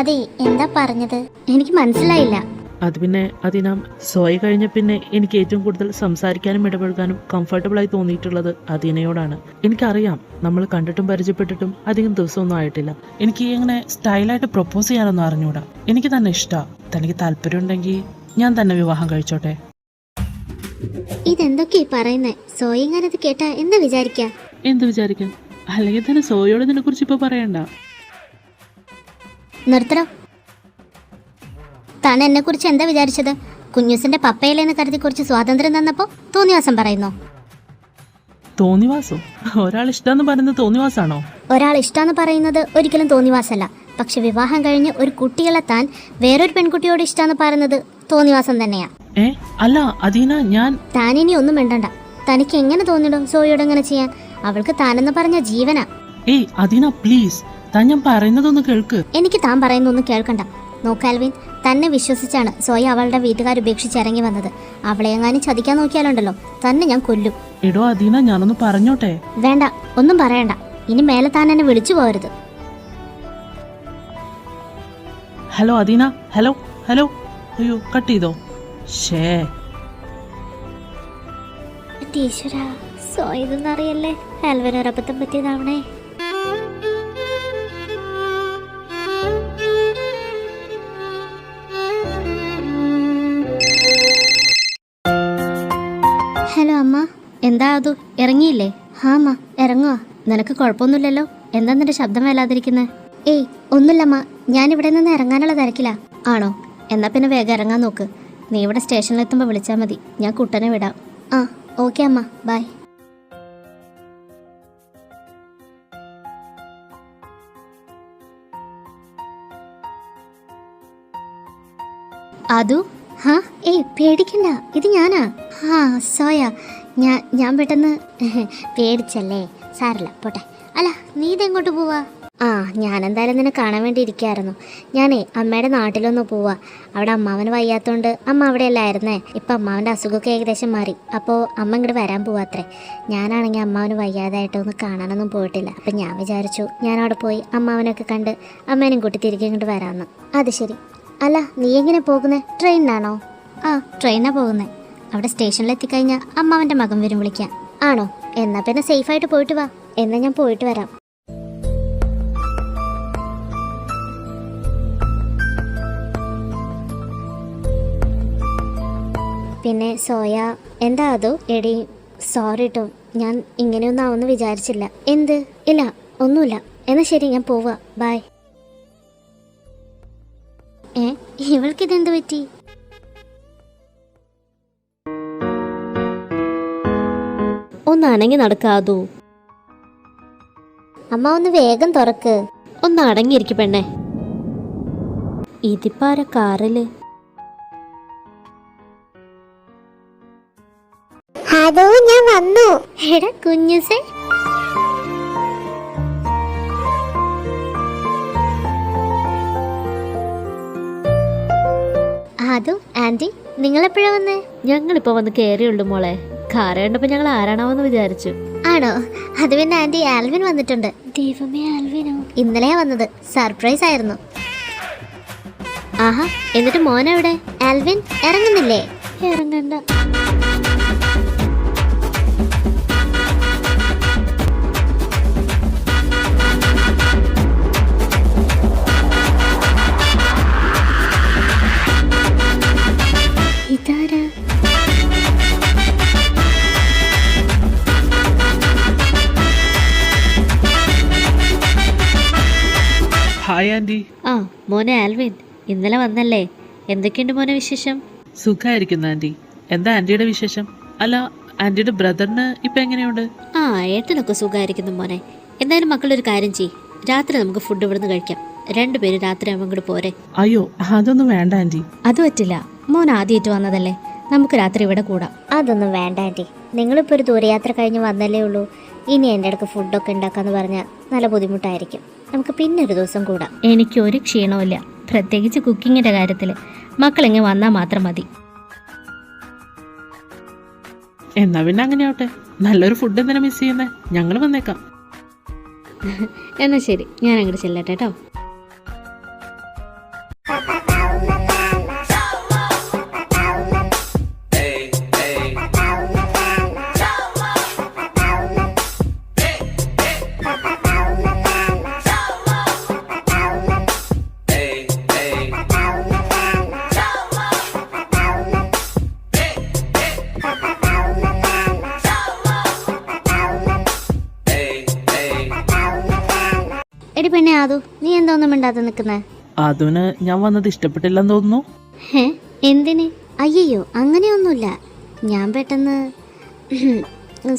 അതെ, എന്താ പറഞ്ഞത്? എനിക്ക് മനസ്സിലായില്ല. അത് പിന്നെ അദീന, സോയ കഴിഞ്ഞ പിന്നെ എനിക്ക് ഏറ്റവും കൂടുതൽ സംസാരിക്കാനും ഇടപഴകാനും കംഫർട്ടബിൾ ആയി തോന്നിയിട്ടുള്ളത് അദീനയോടാണ്. എനിക്കറിയാം, നമ്മൾ കണ്ടിട്ടും പരിചയപ്പെട്ടിട്ടും അധികം ദിവസമൊന്നും ആയിട്ടില്ല. എനിക്ക് ഇങ്ങനെ സ്റ്റൈലായിട്ട് പ്രൊപ്പോസ് ചെയ്യാനൊന്നും അറിഞ്ഞൂടാ. എനിക്ക് തന്നെ ഇഷ്ടമാണ്. തനിക്ക് താല്പര്യം ഉണ്ടെങ്കിൽ ഞാൻ തന്നെ വിവാഹം കഴിച്ചോട്ടെ. ഇതെന്തൊക്കെയാ പറയുന്നേ? സോയിങ്ങാനത് കേട്ടാ എന്താ വിചാരിക്കാ? എന്ത് വിചാരിക്കാൻ? അല്ലെങ്കിൽ തന്നെ സോയോട് ഇതിനെ കുറിച്ച് ഇപ്പൊ പറയണ്ട. നിർത്തണം. താൻ എന്നെ കുറിച്ച് എന്താ വിചാരിച്ചത്? കുഞ്ഞൂസിന്റെ പപ്പയിലെന്ന് കരുതി കുറച്ച് സ്വാതന്ത്ര്യം തന്നപ്പോ തോന്നിവാസം പറയുന്നോ? തോന്നിവാസം? ഒരാൾ ഇഷ്ടാന്ന് പറയുന്നത് തോന്നിവാസാണോ? ഒരാൾ ഇഷ്ടാന്ന് പറയുന്നത് ഒരിക്കലും തോന്നിവാസല്ല. പക്ഷെ വിവാഹം കഴിഞ്ഞ് ഒരു കുട്ടികളെ താൻ വേറൊരു പെൺകുട്ടിയോട് ഇഷ്ടാന്ന് പറയുന്നത് തോന്നിവാസം തന്നെയാ. അല്ല അദീന, താൻ ഇനി ഒന്നും വേണ്ടണ്ട. തനിക്ക് എങ്ങനെ തോന്നിടും സോയോട് എങ്ങനെ ചെയ്യാൻ? അവൾക്ക് താനെന്ന് പറഞ്ഞ ജീവനാ. ഏയ് അദീന പ്ലീസ്, താൻ ഞാൻ പറയുന്നതൊന്ന് കേൾക്ക്. എനിക്ക് താൻ പറയുന്നൊന്നും കേൾക്കണ്ട. നോക്കാൽവിൻ, തന്നെ വിശ്വസിച്ചാണ് സോയ അവളുടെ വീട്ടുകാർ ഉപേക്ഷിച്ച് ഇറങ്ങി വന്നത്. അവളെ എങ്ങാനും ചതിക്കാൻ നോക്കിയാലുണ്ടല്ലോ, തന്നെ ഞാൻ കൊല്ലും. എടോ അദീന, ഞാനൊന്ന് പറഞ്ഞോട്ടെ? വേണ്ട, ഒന്നും പറയണ്ട. ഇനി മേലെ താൻ എന്നെ വിളിച്ചു പോകരുത്. Hello Adeena, hello hello. അയ്യോ, കട്ട് ചെയ്തോ? ഷേ, ഈശ്വര, സോയ ഇതൊന്നും അറിയല്ലേ. ആൽവിനൊരബദ്ധം പറ്റിയതാവണേ. ഹലോ അമ്മ. എന്താ അത്, ഇറങ്ങിയില്ലേ? ഹാ അമ്മ, ഇറങ്ങുവാ. നിനക്ക് കുഴപ്പമൊന്നുമില്ലല്ലോ? എന്താ നിന്റെ ശബ്ദം വല്ലാതിരിക്കുന്നത്? ഏയ് ഒന്നുമില്ലമ്മ, ഞാൻ ഇവിടെ നിന്ന് ഇറങ്ങാനുള്ള തിരക്കിലാ. ആണോ? എന്നാ പിന്നെ വേഗം ഇറങ്ങാൻ നോക്ക്. നീ ഇവിടെ സ്റ്റേഷനിലെത്തുമ്പോൾ വിളിച്ചാൽ മതി, ഞാൻ കുട്ടനെ വിടാം. ആ ഓക്കെ അമ്മ, ബൈ. അതു, ഹാ ഏയ് പേടിക്കണ്ട, ഇത് ഞാനാ. ആ സോയ, ഞാൻ പെട്ടെന്ന് പേടിച്ചല്ലേ, സാരല്ല പോട്ടെ. അല്ല നീ ഇതെങ്ങോട്ട് പോവാ? ആ ഞാനെന്തായാലും നിന്നെ കാണാൻ വേണ്ടി ഇരിക്കുകയായിരുന്നു. ഞാനേ അമ്മയുടെ നാട്ടിലൊന്ന് പോവാ. അവിടെ അമ്മാവന് വയ്യാത്തോണ്ട് അമ്മ അവിടെ അല്ലായിരുന്നേ. ഇപ്പം അമ്മാവൻ്റെ അസുഖമൊക്കെ ഏകദേശം മാറി. അപ്പോൾ അമ്മ ഇങ്ങോട്ട് വരാൻ പോവാത്രേ. ഞാനാണെങ്കിൽ അമ്മാവന് വയ്യാതായിട്ട് ഒന്ന് കാണാനൊന്നും പോയിട്ടില്ല. അപ്പം ഞാൻ വിചാരിച്ചു ഞാൻ അവിടെ പോയി അമ്മാവനൊക്കെ കണ്ട് അമ്മേനെയും കൂട്ടി തിരികെ ഇങ്ങോട്ട് വരാമെന്ന്. അത് ശരി. അല്ല നീ എങ്ങനെ പോകുന്നത്? ട്രെയിനിനാണോ? ആ ട്രെയിനാണ് പോകുന്നത്. അവിടെ സ്റ്റേഷനിലെത്തിക്കഴിഞ്ഞാൽ അമ്മാവൻ്റെ മകൻ വരും വിളിക്കാൻ. ആണോ? എന്നാൽ പിന്നെ സേഫായിട്ട് പോയിട്ട് വാ. എന്നാൽ ഞാൻ പോയിട്ട് വരാം. പിന്നെ സോയ, എന്താ അതോ? എടി സോറി കേട്ടോ, ഞാൻ ഇങ്ങനെയൊന്നും ആവുമെന്ന് വിചാരിച്ചില്ല. എന്ത്? ഇല്ല ഒന്നുമില്ല. എന്നാൽ ശരി, ഞാൻ പോവാ. ബൈ. ഇവൾക്കിതെന്ത് പറ്റി? ഒന്നടങ്ങി നടക്കാതോ? അമ്മ ഒന്ന് വേഗം തുറക്ക്. ഒന്ന് അടങ്ങിയിരിക്കും പെണ്ണെ. ഇതിപ്പാര കാറില്? അതോ ഞാൻ വന്നു. എടാ കുഞ്ഞുസേ, അതും ആൻറ്റി നിങ്ങളെപ്പോഴാ വന്നേ? ഞങ്ങളിപ്പോ വന്ന് കയറിയുള്ളൂ മോളെ. കാറ് കണ്ടപ്പോ ഞങ്ങൾ ആരാണോന്ന് വിചാരിച്ചു. ആണോ? അത് പിന്നെ ആൻറ്റി, ആൽവിൻ വന്നിട്ടുണ്ട്. ദൈവമേ, ആൽവിനോ? ഇന്നലെയാ വന്നത്. സർപ്രൈസ് ആയിരുന്നു. ആഹാ, എന്നിട്ട് മോനെവിടെ? ആൽവിൻ ഇറങ്ങുന്നില്ലേ? ഇറങ്ങണ്ട. ഇതാരാ? Hi aunty. ആ മോനെ ആൽവിൻ, ഇന്നലെ വന്നല്ലേ? എന്തൊക്കെയുണ്ട് മോനെ വിശേഷം? സുഖമായിരിക്കുന്നു ആൻറ്റി. എന്താ ആൻറ്റിയുടെ വിശേഷം? അല്ല, ആൻറ്റിയുടെ ബ്രദറിന് ഇപ്പം എങ്ങനെയുണ്ട്? ആ ഏട്ടനൊക്കെ സുഖമായിരിക്കുന്നു മോനെ. എന്തായാലും മക്കളൊരു കാര്യം ചെയ്യ്, രാത്രി നമുക്ക് ഫുഡ് ഇവിടുന്ന് കഴിക്കാം. രണ്ടുപേരും രാത്രി ആകുമ്പോൾ ഇങ്ങോട്ട് പോരെ. അയ്യോ, അതൊന്നും വേണ്ട ആൻറ്റി. അത് പറ്റില്ല, മോൻ ആദ്യമായിട്ട് വന്നതല്ലേ, നമുക്ക് രാത്രി ഇവിടെ കൂടാം. അതൊന്നും വേണ്ട ആൻറ്റി. നിങ്ങളിപ്പോൾ ഒരു ദൂരയാത്ര കഴിഞ്ഞ് വന്നല്ലേ ഉള്ളൂ. ഇനി എൻ്റെ അടുക്ക് ഫുഡൊക്കെ ഉണ്ടാക്കാന്ന് പറഞ്ഞാൽ നല്ല ബുദ്ധിമുട്ടായിരിക്കും. നമുക്ക് പിന്നെ ഒരു ദിവസം കൂടാം. എനിക്ക് ഒരു ക്ഷീണവുമില്ല, പ്രത്യേകിച്ച് കുക്കിങ്ങിൻ്റെ കാര്യത്തിൽ. മക്കളിങ്ങ് വന്നാൽ മാത്രം മതി. എന്നാ പിന്നെ അങ്ങനെ ആവട്ടെ. നല്ലൊരു ഫുഡ് എന്തിനാ മിസ് ചെയ്യുന്നേ? ഞങ്ങൾ വന്നേക്കാം. എന്നാൽ ശരി, ഞാൻ അങ്ങോട്ട് ചെല്ലട്ടെ കേട്ടോ. എടി പെണ്ണെ ആദു, നീ എന്തോന്നും മിണ്ടാതെ നിൽക്കുന്നേ? അതിന് ഞാൻ വന്നത് ഇഷ്ടപ്പെട്ടില്ലെന്ന് തോന്നുന്നു. എന്തിന്? അയ്യോ അങ്ങനെയൊന്നുമില്ല. ഞാൻ പെട്ടെന്ന്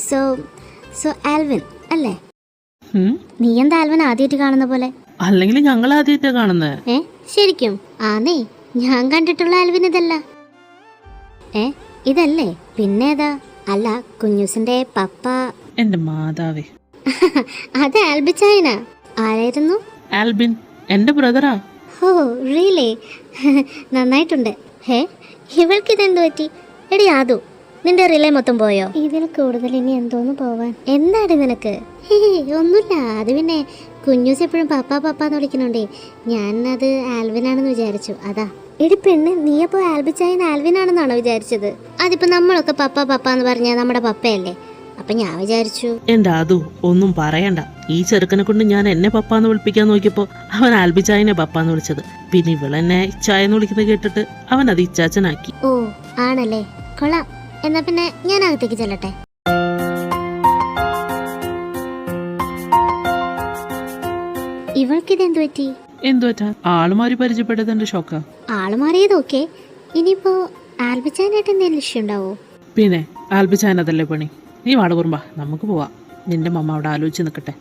സോ ആൽവിൻ അല്ലേ? നീ എന്താ ആൽവിൻ ആദ്യമായിട്ട് കാണുന്ന പോലെ? അല്ലെങ്കിൽ ഞങ്ങൾ ആദ്യമായിട്ടാ കാണുന്നത്. ശരിക്കും? ആന്നേ, ഞാൻ കണ്ടിട്ടുള്ള ആൽവിൻ ഇതല്ല. ഇതല്ലേ? പിന്നേതാ? അല്ല, കുഞ്ഞൂസിന്റെ പപ്പ. എന്റെ മാതാവേ. അത് ആൽബിച്ചായന. ആരായിരുന്നു? ആൽബിൻ എന്റെ ബ്രദറാ. Oh really? നന്നായിട്ടുണ്ട്. ഇവൾക്കിതെന്ത് പറ്റി? എടി ആദു, നിന്റെ റിലേ മൊത്തം പോയോ? ഇതിൽ കൂടുതൽ ഇനി എന്തോന്ന് പോവാൻ? എന്താണ് നിനക്ക്? ഒന്നുമില്ല. അത് പിന്നെ കുഞ്ഞൂസ് എപ്പോഴും പപ്പ പപ്പാന്ന് വിളിക്കണോണ്ടേ ഞാനത് ആൽവിനാണെന്ന് വിചാരിച്ചു, അതാ. എടി പെണ്ണ്, നീ അപ്പോൾ ആൽബിച്ചായൻ ആൽവിനാണെന്നാണോ വിചാരിച്ചത്? അതിപ്പോ നമ്മളൊക്കെ പപ്പ പപ്പ എന്ന് പറഞ്ഞാൽ നമ്മുടെ പപ്പയല്ലേ, അപ്പൊ ഞാൻ വിചാരിച്ചു. എന്റെ അതു ഒന്നും പറയണ്ട. ഈ ചെറുക്കനെ കൊണ്ട് ഞാൻ എന്നെ പപ്പാന്ന് വിളിപ്പിക്കാൻ നോക്കിയപ്പോ അവൻ ആൽബിച്ചായനെ പപ്പാന്ന് വിളിച്ചത്. പിന്നെ ഇവളെന്നെ ഇച്ചായെന്ന് വിളിക്കുന്നത് കേട്ടിട്ട് അവൻ അത് ഇച്ചാച്ചനാക്കി. ഓ ആണല്ലേ, കൊള്ളാം. എന്നാ പിന്നെ ഞാൻ അകത്തേക്ക് ചെല്ലട്ടെ. ഇവൾക്കിതെന്തു പറ്റി? എന്തു പറ്റാ? ആളുമാരി പരിചയപ്പെട്ടതിന്റെ ഷോക്കാ. ആള് മാറിയതൊക്കെ. ഇനിയിപ്പോ ആൽബിച്ചാനായിട്ട് എന്തെങ്കിലും ഇഷ്യൂ ഉണ്ടാവോ? പിന്നെ ആൽബിച്ചാനതല്ലേ പണി. നീ വാട കുറുമ്പാ, നമുക്ക് പോവാം. നിന്റെ മമ്മ അവിടെ ആലോചിച്ച് നിൽക്കട്ടെ.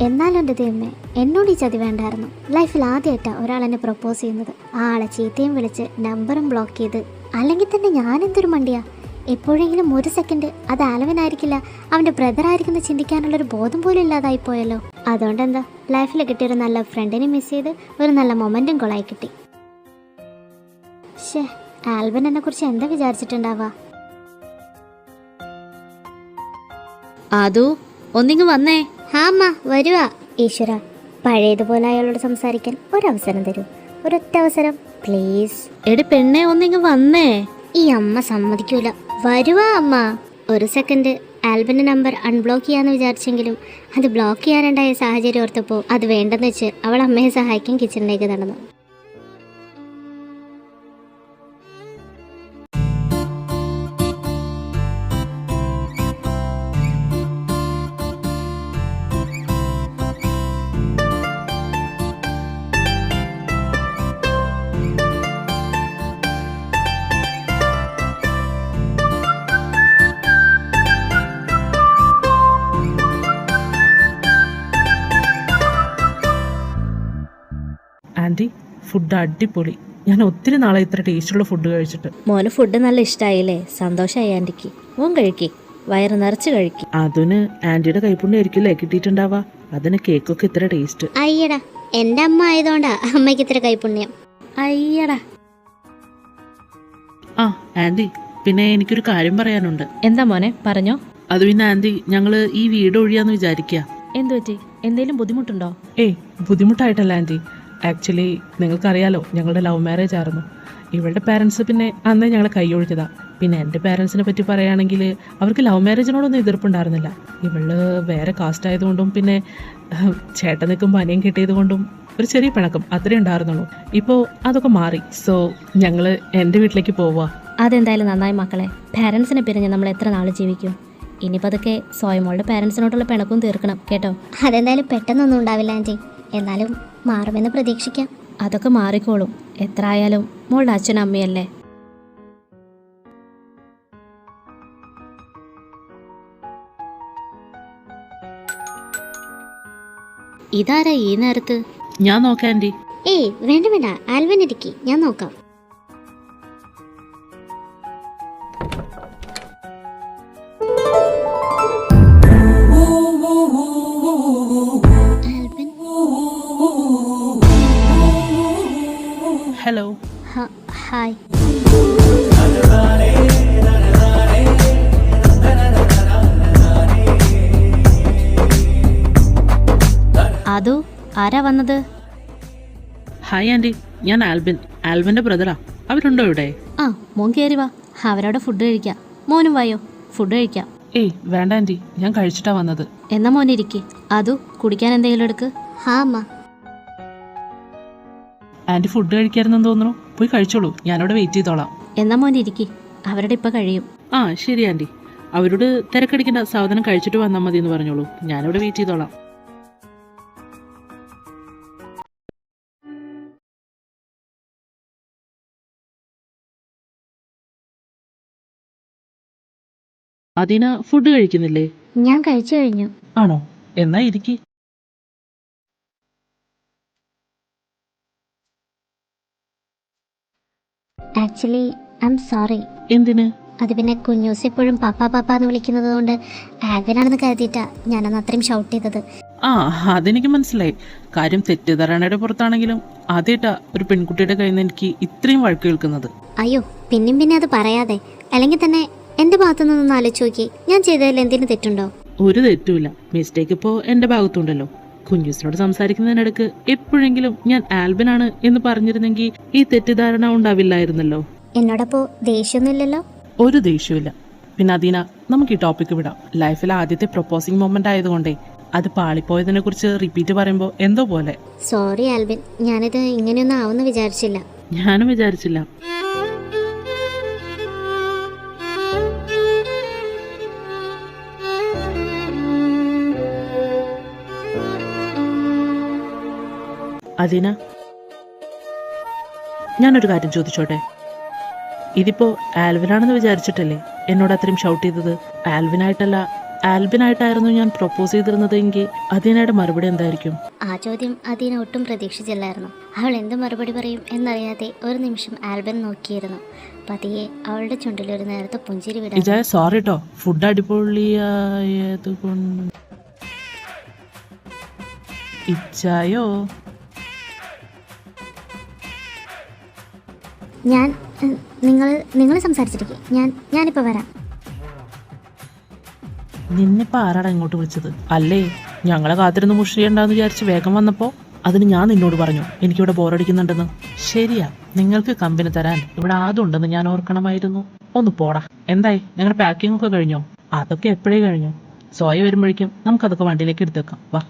എന്നാലും എൻ്റെ ദൈവമേ, എന്നോട് ഈ ചതി വേണ്ടായിരുന്നു. ലൈഫിൽ ആദ്യമായിട്ടാണ് ഒരാൾ എന്നെ പ്രപ്പോസ് ചെയ്യുന്നത്. ആ ആളെ ചീത്തയും വിളിച്ച് നമ്പറും ബ്ലോക്ക് ചെയ്ത്. അല്ലെങ്കിൽ തന്നെ ഞാനെന്തൊരു മണ്ടിയാ. എപ്പോഴെങ്കിലും ഒരു സെക്കൻഡ് അത് ആലവനായിരിക്കില്ല, അവൻ്റെ ബ്രദർ ആയിരിക്കുന്ന ചിന്തിക്കാനുള്ളൊരു ബോധം പോലും ഇല്ലാതായിപ്പോയല്ലോ. അതുകൊണ്ട് എന്താ, ലൈഫിൽ കിട്ടിയൊരു നല്ല ഫ്രണ്ടിനെ മിസ് ചെയ്ത് ഒരു നല്ല മൊമെൻറ്റും കൊളായി കിട്ടി. ഷേ, ആൽബൻ എന്നെ കുറിച്ച് എന്താ വിചാരിച്ചിട്ടുണ്ടാവാ? ആദു, ഒന്നിങ്ങ് വന്നേ. ഹാ അമ്മ, വരുവാ. ഈശ്വര, പഴയതുപോലെ അയാളോട് സംസാരിക്കാൻ ഒരവസരം തരൂ, ഒരൊറ്റ അവസരം പ്ലീസ്. എടി പെണ്ണെ, ഒന്നിങ്ങ് വന്നേ. ഈ അമ്മ സമ്മതിക്കൂല. വരുവാ അമ്മ. ഒരു സെക്കൻഡ് ആൽബിൻ്റെ നമ്പർ അൺബ്ലോക്ക് ചെയ്യാന്ന് വിചാരിച്ചെങ്കിലും അത് ബ്ലോക്ക് ചെയ്യാനുണ്ടായ സാഹചര്യം ഓർത്തപ്പോൾ അത് വേണ്ടെന്ന് വെച്ച് അവൾ അമ്മയെ സഹായിക്കാൻ കിച്ചണിലേക്ക് നടന്നു. ആൻറ്റി, ഫുഡ് അടിപൊളി. ഞാൻ ഒത്തിരി നാളെ ഇത്ര ടേസ്റ്റുള്ള ഫുഡ് കഴിച്ചിട്ട്. മോന് ഫുഡ് നല്ല ഇഷ്ടമായില്ലേ? സന്തോഷമായി ആൻറ്റിക്ക്. മോൻ കഴിക്കി, വയറ് നിറച്ച് കഴിക്കി. അതിന് ആൻറ്റിയുടെ കൈപ്പുണ്യം ആയിരിക്കില്ലേ കിട്ടിയിട്ടുണ്ടാവാ. അതിന് കേക്കൊക്കെ ഇത്ര ടേസ്റ്റ്. അയ്യടാ, എൻ്റെ അമ്മ ആയതുകൊണ്ടാ അമ്മയ്ക്ക് ഇത്ര കൈപുണ്യം. അയ്യടാ. ആ ആൻറ്റി, പിന്നെ എനിക്കൊരു കാര്യം പറയാനുണ്ട്. എന്താ മോനെ, പറഞ്ഞോ. അത് പിന്നെ ആൻറ്റി, ഞങ്ങള് ഈ വീട് ഒഴിയാന്ന് വിചാരിക്കുക. എന്തു പറ്റി? എന്തെങ്കിലും ബുദ്ധിമുട്ടുണ്ടോ? ഏയ്, ബുദ്ധിമുട്ടായിട്ടല്ല ആൻറ്റി. ആക്ച്വലി നിങ്ങൾക്കറിയാലോ, ഞങ്ങളുടെ ലവ് മാരേജ് ആയിരുന്നു. ഇവളുടെ പാരൻസ് പിന്നെ അന്നേ ഞങ്ങളെ കൈയൊഴിച്ചതാ. പിന്നെ എൻ്റെ പാരൻസിനെ പറ്റി പറയുകയാണെങ്കിൽ അവർക്ക് ലവ് മാരേജിനോടൊന്നും എതിർപ്പുണ്ടായിരുന്നില്ല. ഇവള് വേറെ കാസ്റ്റ് ആയതുകൊണ്ടും പിന്നെ ചേട്ടൻ നിൽക്കുമ്പോൾ അനിയൻ കിട്ടിയത് കൊണ്ടും ഒരു ചെറിയ പിണക്കം അത്രേ ഉണ്ടായിരുന്നുള്ളൂ. ഇപ്പോൾ അതൊക്കെ മാറി. സോ ഞങ്ങൾ എൻ്റെ വീട്ടിലേക്ക് പോവുക. അതെന്തായാലും നന്നായി മക്കളെ. പാരൻസിനെ പിരിഞ്ഞ് നമ്മൾ എത്ര നാൾ ജീവിക്കും? ഇനിയിപ്പോൾ അതൊക്കെ സ്വയമോളുടെ പാരൻസിനോടുള്ള പിണക്കും തീർക്കണം കേട്ടോ. അതെന്തായാലും പെട്ടെന്നൊന്നും ഉണ്ടാവില്ല ആൻറ്റി. എന്നാലും മാറുമെന്ന് പ്രതീക്ഷിക്കാം. അതൊക്കെ മാറിക്കോളും. എത്ര ആയാലും മോളുടെ അച്ഛനും അമ്മയല്ലേ. ഇതാരാ ഈ നേരത്ത്? ഞാൻ നോക്കാം ആൻറ്റി. ഏയ് വേണ്ട വേണ്ട, ആൽവൻ ഇരിക്കി, ഞാൻ നോക്കാം. ആൽവൻ. ഹലോ. ഹായ്. അതോ, ആരാ വന്നത്? ഹായ് ആൻറ്റി, ഞാൻ ആൽബിൻ. ആൽബിൻ്റെ ബ്രദറാ. അവരുണ്ടോ ഇവിടെ? ആ, മോൻ കയറി വാ. അവരവിടെ ഫുഡ് കഴിക്കാം. മോനും വായോ, ഫുഡ് കഴിക്കാം. ഏയ് വേണ്ട ആൻറ്റി, ഞാൻ കഴിച്ചിട്ടാ വന്നത്. എന്നാ മോനിരിക്കെ. അതോ, കുടിക്കാൻ എന്തെങ്കിലും എടുക്ക്. ഹാ അമ്മ. ആൻറ്റി ഫുഡ് കഴിക്കാമെന്ന് തോന്നുന്നു. പോയി കഴിച്ചോളൂ, ഞാനവിടെ വെയിറ്റ് ചെയ്തോളാം. എന്നാ മോനിരിക്കെ, അവരുടെ ഇപ്പം കഴിയും. ആ ശരി ആൻറ്റി. അവരോട് തിരക്കടിക്കേണ്ട, സാധനം കഴിച്ചിട്ട് വന്നാൽ മതി എന്ന് പറഞ്ഞോളൂ. ഞാനിവിടെ വെയിറ്റ് ചെയ്തോളാം. അതിന ഫുഡ് കഴിക്കുന്നില്ലേ? ഞാൻ കഴിച്ചു കഴിഞ്ഞു. ആണോ? എന്നാ ഇരിക്കി. Actually I am sorry. എന്തിന്? അത് പിന്നെ കുഞ്ഞൂസ് എപ്പോഴും പപ്പ പപ്പ എന്ന് വിളിക്കുന്നത് കൊണ്ട് ആൽവിനാണെന്ന് കരുതിയിട്ടാ ഞാനന്ന് അത്രയും ഷൗട്ട് ചെയ്തത്. ആ അതെനിക്ക് മനസ്സിലായി. കാര്യം തെറ്റിദ്ധാരണയുടെ പുറത്താണെങ്കിലും ആദ്യമായിട്ടാ ഒരു പെൺകുട്ടിയുടെ കയ്യിൽ നിന്ന് എനിക്ക് ഇത്രയും വഴക്ക് കേൾക്കുന്നത്. അയ്യോ, പിന്നെയും പിന്നെ അത് പറയാതെ. അല്ലെങ്കിൽ തന്നെ എൻ്റെ ഭാഗത്തുനിന്നൊന്ന് ആലോചിച്ച് നോക്കി, ഞാൻ ചെയ്തതിൽ എന്തിനു തെറ്റുണ്ടോ? ഒരു തെറ്റുമില്ല. മിസ്റ്റേക്ക് ഇപ്പോൾ എൻ്റെ ഭാഗത്തുണ്ടല്ലോ. കുഞ്ഞൂസിനോട് സംസാരിക്കുന്നതിനിടയ്ക്ക് എപ്പോഴെങ്കിലും ഞാൻ ആൽബിനാണ് എന്ന് പറഞ്ഞിരുന്നെങ്കിൽ ഈ തെറ്റിദ്ധാരണ ഉണ്ടാവില്ലായിരുന്നല്ലോ. എന്നോടപ്പോ ദേഷ്യമൊന്നുമില്ലല്ലോ? ഒരു ദേഷ്യമില്ല. പിന്നെ അദീന, നമുക്ക് ഈ ടോപ്പിക്ക് വിടാം. ലൈഫിലെ ആദ്യത്തെ പ്രൊപ്പോസിങ് മൊമെന്റ് ആയതുകൊണ്ടേ അത് പാളിപ്പോയതിനെ കുറിച്ച് റിപ്പീറ്റ് പറയുമ്പോൾ എന്തോ പോലെ. സോറി ആൽബിൻ, ഞാനിത് ഇങ്ങനെയൊന്നും ആവുമെന്ന് വിചാരിച്ചില്ല. ഞാനും വിചാരിച്ചില്ല. അലീന, ഞാനൊരു കാര്യം ചോദിച്ചോട്ടെ? ഇതിപ്പോ ആൽവിനാണെന്ന് വിചാരിച്ചിട്ടല്ലേ എന്നോട് അത്രയും ഷൗട്ട് ചെയ്തത്? ആൽവിനായിട്ടല്ല, ആൽബിനായിട്ടായിരുന്നു ഞാൻ പ്രൊപ്പോസ് ചെയ്തിരുന്നതെങ്കിൽ അദീനയുടെ മറുപടി എന്തായിരിക്കും? ആ ചോദ്യം അദീന ഒട്ടും പ്രതീക്ഷിച്ചില്ലായിരുന്നു. അവൾ എന്ത് മറുപടി പറയും എന്നറിയാതെ ഒരു നിമിഷം ആൽബൻ നോക്കിയിരുന്നു. പതിയെ അവളുടെ ചുണ്ടിലൊരു നേരത്തെ പുഞ്ചിരി വിടാൻ. ഇജായ സോറി കേട്ടോ, ഫുഡ് അടിപൊളിയായതുകൊണ്ട്. ഇച്ചായോ? നിങ്ങൾ സംസാരിച്ചിരിക്കെ ഞാനിപ്പോൾ വരാം. നിന്നിപ്പോ ആരാടാ ഇങ്ങോട്ട് വിളിച്ചത്? അല്ലേ, ഞങ്ങളെ കാത്തിരുന്ന് മുഷിയണ്ടെന്ന് വിചാരിച്ച് വേഗം വന്നപ്പോ അതിന് ഞാൻ നിന്നോട് പറഞ്ഞു എനിക്കിവിടെ ബോറടിക്കുന്നുണ്ടെന്ന്. ശരിയാ, നിങ്ങൾക്ക് കമ്പനി തരാൻ ഇവിടെ ആദ്യമുണ്ടെന്ന് ഞാൻ ഓർക്കണമായിരുന്നു. ഒന്ന് പോടാ. എന്തായി, ഞങ്ങളുടെ പാക്കിംഗ് ഒക്കെ കഴിഞ്ഞോ? അതൊക്കെ എപ്പോഴേ കഴിഞ്ഞു. സോയ വരുമ്പോഴേക്കും നമുക്കതൊക്കെ വണ്ടിയിലേക്ക് എടുത്തേക്കാം. വാ.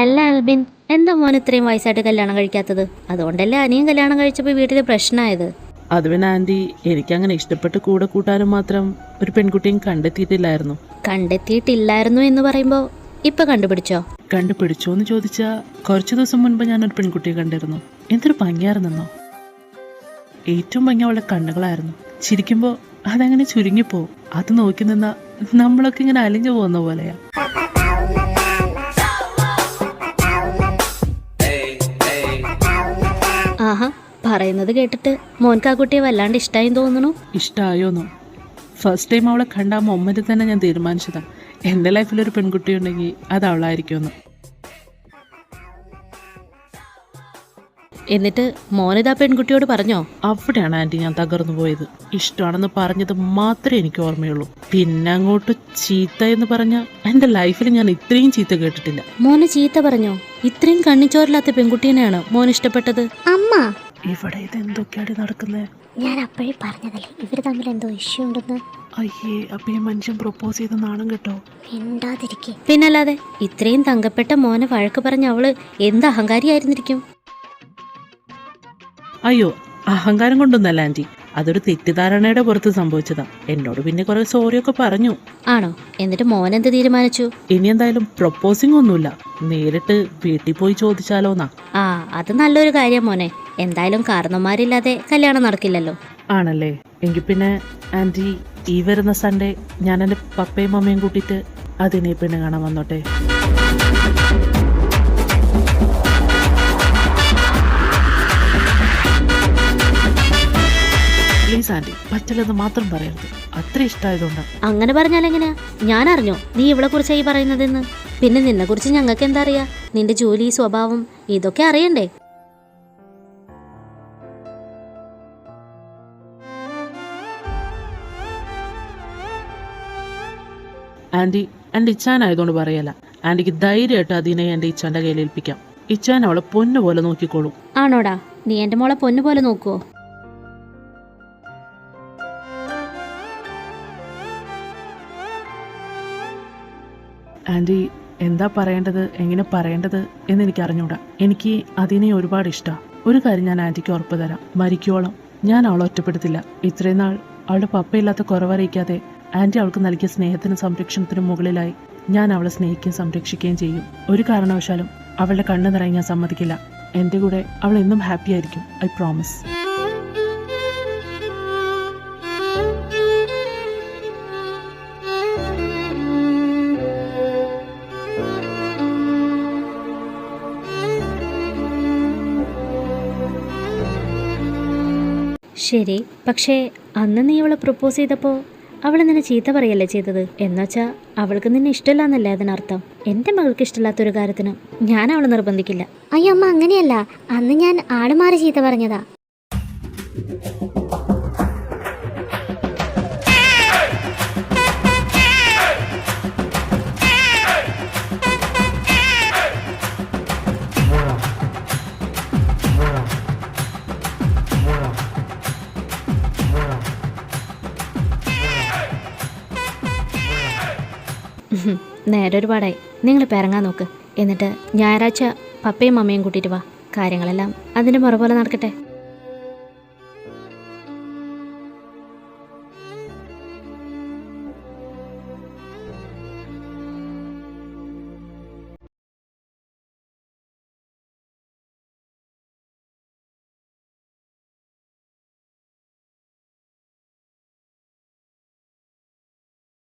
അല്ല ആൽബിൻ, എന്താ മോൻ ഇത്രയും വയസ്സായിട്ട് കല്യാണം കഴിക്കാത്തത്? അതുകൊണ്ടല്ലേ അനിയൻ കല്യാണം കഴിച്ചപ്പോൾ വീട്ടിൽ പ്രശ്നമായത്? അത് പിന്നെ ആൻറ്റി, എനിക്കങ്ങനെ ഇഷ്ടപ്പെട്ട് കൂടെ കൂട്ടാനും മാത്രം ഒരു പെൺകുട്ടിയും കണ്ടെത്തിയിട്ടില്ലായിരുന്നു. കണ്ടെത്തിയിട്ടില്ലായിരുന്നു എന്ന് പറയുമ്പോൾ ഇപ്പൊ കണ്ടുപിടിച്ചോ? കണ്ടുപിടിച്ചോ എന്ന് ചോദിച്ചാൽ കുറച്ചു ദിവസം മുൻപ് ഞാനൊരു പെൺകുട്ടിയെ കണ്ടിരുന്നു. എന്തൊരു ഭംഗിയായിരുന്നോ! ഏറ്റവും ഭംഗി അവളുടെ കണ്ണുകളായിരുന്നു. ചിരിക്കുമ്പോൾ അതങ്ങനെ ചുരുങ്ങിപ്പോവും. അത് നോക്കി നിന്നാ നമ്മളൊക്കെ ഇങ്ങനെ അലിഞ്ഞു പോകുന്ന പോലെയാ. ആഹാ, പറയുന്നത് കേട്ടിട്ട് മോൻക്ക് ആ കുട്ടിയെ വല്ലാണ്ട് ഇഷ്ടമായി തോന്നുന്നു. ഇഷ്ടമായോന്നോ? ഫസ്റ്റ് ടൈം അവളെ കണ്ട ആ മൊമ്മന്റിൽ തന്നെ ഞാൻ തീരുമാനിച്ചതാ എൻ്റെ ലൈഫിലൊരു പെൺകുട്ടി ഉണ്ടെങ്കിൽ അത് അവളായിരിക്കുമെന്ന്. എന്നിട്ട് മോനിതാ പെൺകുട്ടിയോട് പറഞ്ഞോ? അവിടെയാണ് ആൻറ്റി ഞാൻ തകർന്നു പോയത്. ഇഷ്ടമാണെന്ന് പറഞ്ഞത് മാത്രമേ എനിക്ക് ഓർമ്മയുള്ളൂ. പിന്നെ അങ്ങോട്ട് ചീത്ത എന്ന് പറഞ്ഞ എൻ്റെ ലൈഫിൽ ഞാൻ ഇത്രയും ചീത്ത കേട്ടിട്ടില്ല. മോന് ചീത്ത പറഞ്ഞോ? ഇത്രയും കണ്ണിച്ചോരില്ലാത്ത പെൺകുട്ടീനെയാണ് മോൻ ഇഷ്ടപ്പെട്ടത്? അമ്മ, ഇവിടെ ഇത് എന്തൊക്കെയാണ് നടക്കുന്നത്? ഞാൻ അപ്പോഴേ പറഞ്ഞതല്ലേ ഇവർ തമ്മിൽ എന്തോ ഇഷ്യൂ ഉണ്ടെന്ന്. അയ്യേ, അപ്പൊ ഈ മനുഷ്യൻ പ്രൊപ്പോസ് ചെയ്ത് നാണം കേട്ടോ? മിണ്ടാതിരിക്കെ. പിന്നല്ലാതെ, ഇത്രയും തങ്കപ്പെട്ട മോനെ വഴക്ക് പറഞ്ഞ അവള് എന്ത് അഹങ്കാരിയായിരുന്നിരിക്കും. അയ്യോ, അഹങ്കാരം കൊണ്ടൊന്നല്ല ആൻറ്റി, അതൊരു തെറ്റിദ്ധാരണയുടെ പുറത്ത് സംഭവിച്ചതാ. എന്നോട് പിന്നെ കുറെ സോറിയൊക്കെ പറഞ്ഞു. ആണോ? എന്നിട്ട് മോൻ എന്ത് തീരുമാനിച്ചു? ഇനി എന്തായാലും പ്രൊപ്പോസിംഗ് ഒന്നുമില്ല, നേരിട്ട് വീട്ടിൽ പോയി ചോദിച്ചാലോന്നാ. ആ, അത് നല്ലൊരു കാര്യം മോനെ. എന്തായാലും കാരണന്മാരില്ലാതെ കല്യാണം നടക്കില്ലല്ലോ. ആണല്ലേ? എങ്കിൽ പിന്നെ ആൻറ്റി, ഈ വരുന്ന സൺഡേ ഞാൻ എൻ്റെ പപ്പയും അമ്മയും കൂട്ടിയിട്ട് അതിനെ പിന്നെ കാണാൻ വന്നോട്ടെ. പ്ലീസ് ആൻറ്റി, പറ്റില്ലെന്ന് മാത്രം പറയരുത്. അത്ര ഇഷ്ടമായതുകൊണ്ട്. അങ്ങനെ പറഞ്ഞാലെങ്ങനെയാ? ഞാൻ അറിഞ്ഞോ നീ ഇവളെ കുറിച്ചായി പറയുന്നതെന്ന്? പിന്നെ നിന്നെ കുറിച്ച് ഞങ്ങൾക്ക് എന്താ അറിയാ? നിന്റെ ജോലി, സ്വഭാവം ഇതൊക്കെ അറിയണ്ടേ? ആൻറ്റി, എൻ്റെ ഇച്ചാനായതുകൊണ്ട് പറയല്ല. ആൻറ്റിക്ക് ധൈര്യമായിട്ട് അതിനെ എൻ്റെ ഇച്ചാൻ്റെ കയ്യിൽ ഏൽപ്പിക്കാം. ഇച്ചാൻ അവളെ പൊന്നു പോലെ നോക്കിക്കോളും. ആണോടാ? നീ എൻ്റെ മോളെ പൊന്നു പോലെ നോക്കുവോ? ആൻറ്റി, എന്താ പറയേണ്ടത്, എങ്ങനെ പറയേണ്ടത് എന്നെനിക്ക് അറിഞ്ഞൂടാ. എനിക്ക് അതിനെ ഒരുപാട് ഇഷ്ടമാണ്. ഒരു കാര്യം ഞാൻ ആൻറ്റിക്ക് ഉറപ്പ് തരാം, മരിക്കോളം ഞാൻ അവളെ ഒറ്റപ്പെടുത്തില്ല. ഇത്രയും നാൾ അവളുടെ പപ്പയില്ലാത്ത കുറവറിയിക്കാതെ ആൻറ്റി അവൾക്ക് നൽകിയ സ്നേഹത്തിനും സംരക്ഷണത്തിനും മുകളിലായി ഞാൻ അവളെ സ്നേഹിക്കുകയും സംരക്ഷിക്കുകയും ചെയ്യും. ഒരു കാരണവശാലും അവളുടെ കണ്ണ് നിറയാൻ ഞാൻ സമ്മതിക്കില്ല. എൻ്റെ കൂടെ അവൾ എന്നും ഹാപ്പി ആയിരിക്കും. I promise. ശരി, പക്ഷേ അന്ന് നീ അവളെ പ്രപ്പോസ് ചെയ്തപ്പോൾ അവൾ നിന്നെ ചീത്ത പറയല്ലേ ചെയ്തത്? എന്നുവെച്ചാൽ അവൾക്ക് നിന്നെ ഇഷ്ടമില്ലാന്നല്ലേ അതിനർത്ഥം? എൻ്റെ മകൾക്ക് ഇഷ്ടമില്ലാത്തൊരു കാര്യത്തിന് ഞാൻ അവളെ നിർബന്ധിക്കില്ല. അയ്യോ അമ്മ, അങ്ങനെയല്ല. അന്ന് ഞാൻ ആള് മാറി ചീത്ത പറഞ്ഞതാ. നേരെ ഒരുപാടായി. നിങ്ങളിപ്പോൾ ഇറങ്ങാൻ നോക്ക്. എന്നിട്ട് ഞായറാഴ്ച പപ്പയും അമ്മയും കൂട്ടിയിട്ട് വാ. കാര്യങ്ങളെല്ലാം അതിൻ്റെ മുറ പോലെ നടക്കട്ടെ.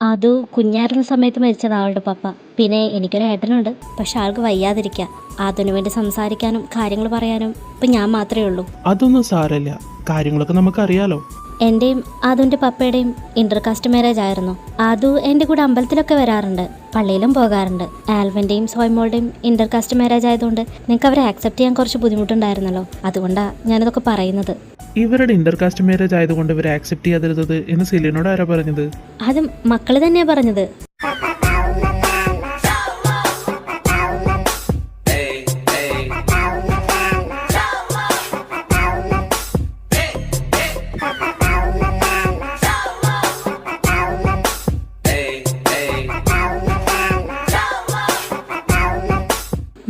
അത് കുഞ്ഞായിരുന്ന സമയത്ത് മരിച്ചത് ആളുടെ പപ്പ. പിന്നെ എനിക്കൊരു ഏട്ടനുണ്ട്. പക്ഷെ ആൾക്ക് വയ്യാതിരിക്കുക. അതിനു വേണ്ടി സംസാരിക്കാനും കാര്യങ്ങൾ പറയാനും ഇപ്പം ഞാൻ മാത്രമേ ഉള്ളൂ. അതൊന്നും സാരമില്ല, കാര്യങ്ങളൊക്കെ നമുക്കറിയാലോ. എൻ്റെയും അതുൻ്റെ പപ്പയുടെയും ഇൻ്റർകാസ്റ്റ് മാരേജ് ആയിരുന്നു. അതു എൻ്റെ കൂടെ അമ്പലത്തിലൊക്കെ വരാറുണ്ട്, പള്ളിയിലും പോകാറുണ്ട്. ആൽവിൻ്റെയും സോയ്മോളുടെയും ഇൻ്റർകാസ്റ്റ് മാരേജ് ആയതുകൊണ്ട് നിങ്ങൾക്ക് അവരെ ആക്സെപ്റ്റ് ചെയ്യാൻ കുറച്ച് ബുദ്ധിമുട്ടുണ്ടായിരുന്നല്ലോ. അതുകൊണ്ടാണ് ഞാനിതൊക്കെ പറയുന്നത്. ഇവരുടെ ഇന്റർകാസ്റ്റ് മാരേജ് ആയതുകൊണ്ട് ഇവരെ ആക്സെപ്റ്റ് ചെയ്യാതിരുന്നത് എന്ന് സെലിനോട് ആരാ പറഞ്ഞത്? അത് മക്കൾ തന്നെയാണ് പറഞ്ഞത്.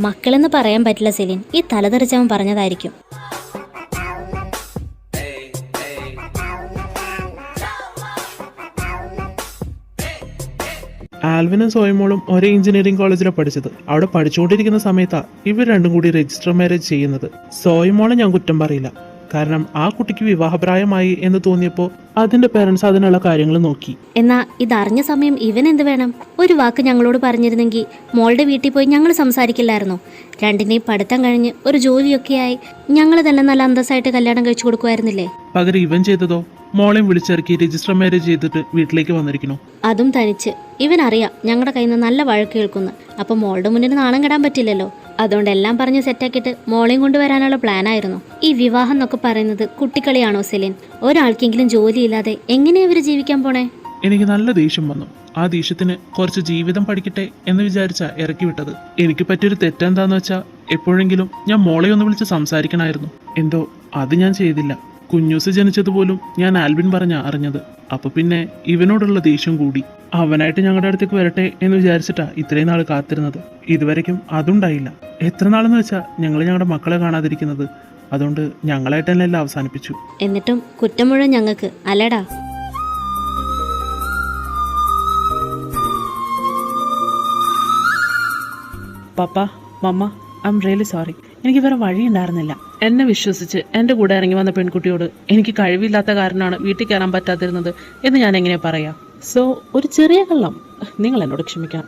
മക്കളെന്ന് പറയാൻ പറ്റില്ല സെലിൻ, ഈ തലതെറിച്ചവൻ പറഞ്ഞതായിരിക്കും. ആൽവിനും സോയമോളും ഒരേ എഞ്ചിനീയറിംഗ് കോളേജിലാണ് പഠിച്ചത്. അവിടെ പഠിച്ചുകൊണ്ടിരിക്കുന്ന സമയത്താണ് ഇവർ രണ്ടും കൂടി രജിസ്റ്റർ മാരേജ് ചെയ്യുന്നത്. സോയമോളെ ഞാൻ കുറ്റം പറയില്ല, കാരണം ആ കുട്ടിക്ക് വിവാഹപ്രായമായി എന്ന് തോന്നിയപ്പോൾ അതിന്റെ പേരൻസ് അതിനുള്ള കാര്യങ്ങൾ നോക്കി. എന്നാ ഇതറിഞ്ഞ സമയം ഇവൻ എന്ത് വേണം? ഒരു വാക്ക് ഞങ്ങളോട് പറഞ്ഞിരുന്നെങ്കിൽ മോളുടെ വീട്ടിൽ പോയി ഞങ്ങൾ സംസാരിക്കില്ലായിരുന്നോ? രണ്ടിനെയും പഠിത്തം കഴിഞ്ഞ് ഒരു ജോലിയൊക്കെയായി ഞങ്ങൾ തന്നെ നല്ല അന്തസ്സായിട്ട് കല്യാണം കഴിച്ചു കൊടുക്കുമായിരുന്നില്ലേ? പകരം ഇവൻ ചെയ്തതോ, മോളെയും വിളിച്ചിറക്കി രജിസ്റ്റർ മാരേജ് ചെയ്തിട്ട് വീട്ടിലേക്ക് വന്നിരിക്കണോ? അതും തനിച്ച്. ഇവനറിയാം ഞങ്ങളുടെ കയ്യിൽ നിന്ന് നല്ല വഴക്ക് കേൾക്കുന്നു. അപ്പം മോളുടെ മുന്നിൽ നാണം കെടാൻ പറ്റില്ലല്ലോ. അതുകൊണ്ട് എല്ലാം പറഞ്ഞ് സെറ്റാക്കിയിട്ട് മോളെയും കൊണ്ടുവരാനുള്ള പ്ലാനായിരുന്നു. ഈ വിവാഹം എന്നൊക്കെ പറയുന്നത് കുട്ടിക്കളിയാണോ സെലിൻ? ഒരാൾക്കെങ്കിലും ജോലിയില്ലാതെ എങ്ങനെയാ ഇവർ ജീവിക്കാൻ പോണേ? എനിക്ക് നല്ല ദേഷ്യം വന്നു. ആ ദേഷ്യത്തിന് കുറച്ച് ജീവിതം പഠിക്കട്ടെ എന്ന് വിചാരിച്ചാ ഇറക്കി വിട്ടത്. എനിക്ക് പറ്റിയൊരു തെറ്റെന്താന്ന് വെച്ചാൽ എപ്പോഴെങ്കിലും ഞാൻ മോളെ ഒന്ന് വിളിച്ച് സംസാരിക്കണമായിരുന്നു. എന്തോ അത് ഞാൻ ചെയ്തില്ല. കുഞ്ഞൂസ് ജനിച്ചതുപോലും ഞാൻ ആൽവിൻ പറഞ്ഞ അറിഞ്ഞത്. അപ്പൊ പിന്നെ ഇവനോടുള്ള ദേഷ്യം കൂടി. അവനായിട്ട് ഞങ്ങളുടെ അടുത്തേക്ക് വരട്ടെ എന്ന് വിചാരിച്ചിട്ടാ ഇത്രയും നാൾ കാത്തിരുന്നത്. ഇതുവരെയ്ക്കും അതുണ്ടായില്ല. എത്ര നാളെന്ന് വെച്ചാൽ ഞങ്ങൾ ഞങ്ങളുടെ മക്കളെ കാണാതിരിക്കുന്നത്. അതുകൊണ്ട് ഞങ്ങളായിട്ട് തന്നെ എല്ലാം അവസാനിപ്പിച്ചു. എന്നിട്ടും കുറ്റം മുഴുവൻ ഞങ്ങൾക്ക് അല്ലേടാ? പപ്പ, മമ്മ, ഐ എം റിയലി സോറി. എനിക്ക് വേറെ വഴിയുണ്ടായിരുന്നില്ല. എന്നെ വിശ്വസിച്ച് എൻ്റെ കൂടെ ഇറങ്ങി വന്ന പെൺകുട്ടിയോട് എനിക്ക് കഴിവില്ലാത്ത കാരണമാണ് വീട്ടിൽ കയറാൻ പറ്റാതിരുന്നത് എന്ന് ഞാൻ എങ്ങനെ പറയാം? സോ ഒരു ചെറിയ കള്ളം, നിങ്ങൾ എന്നോട് ക്ഷമിക്കണം.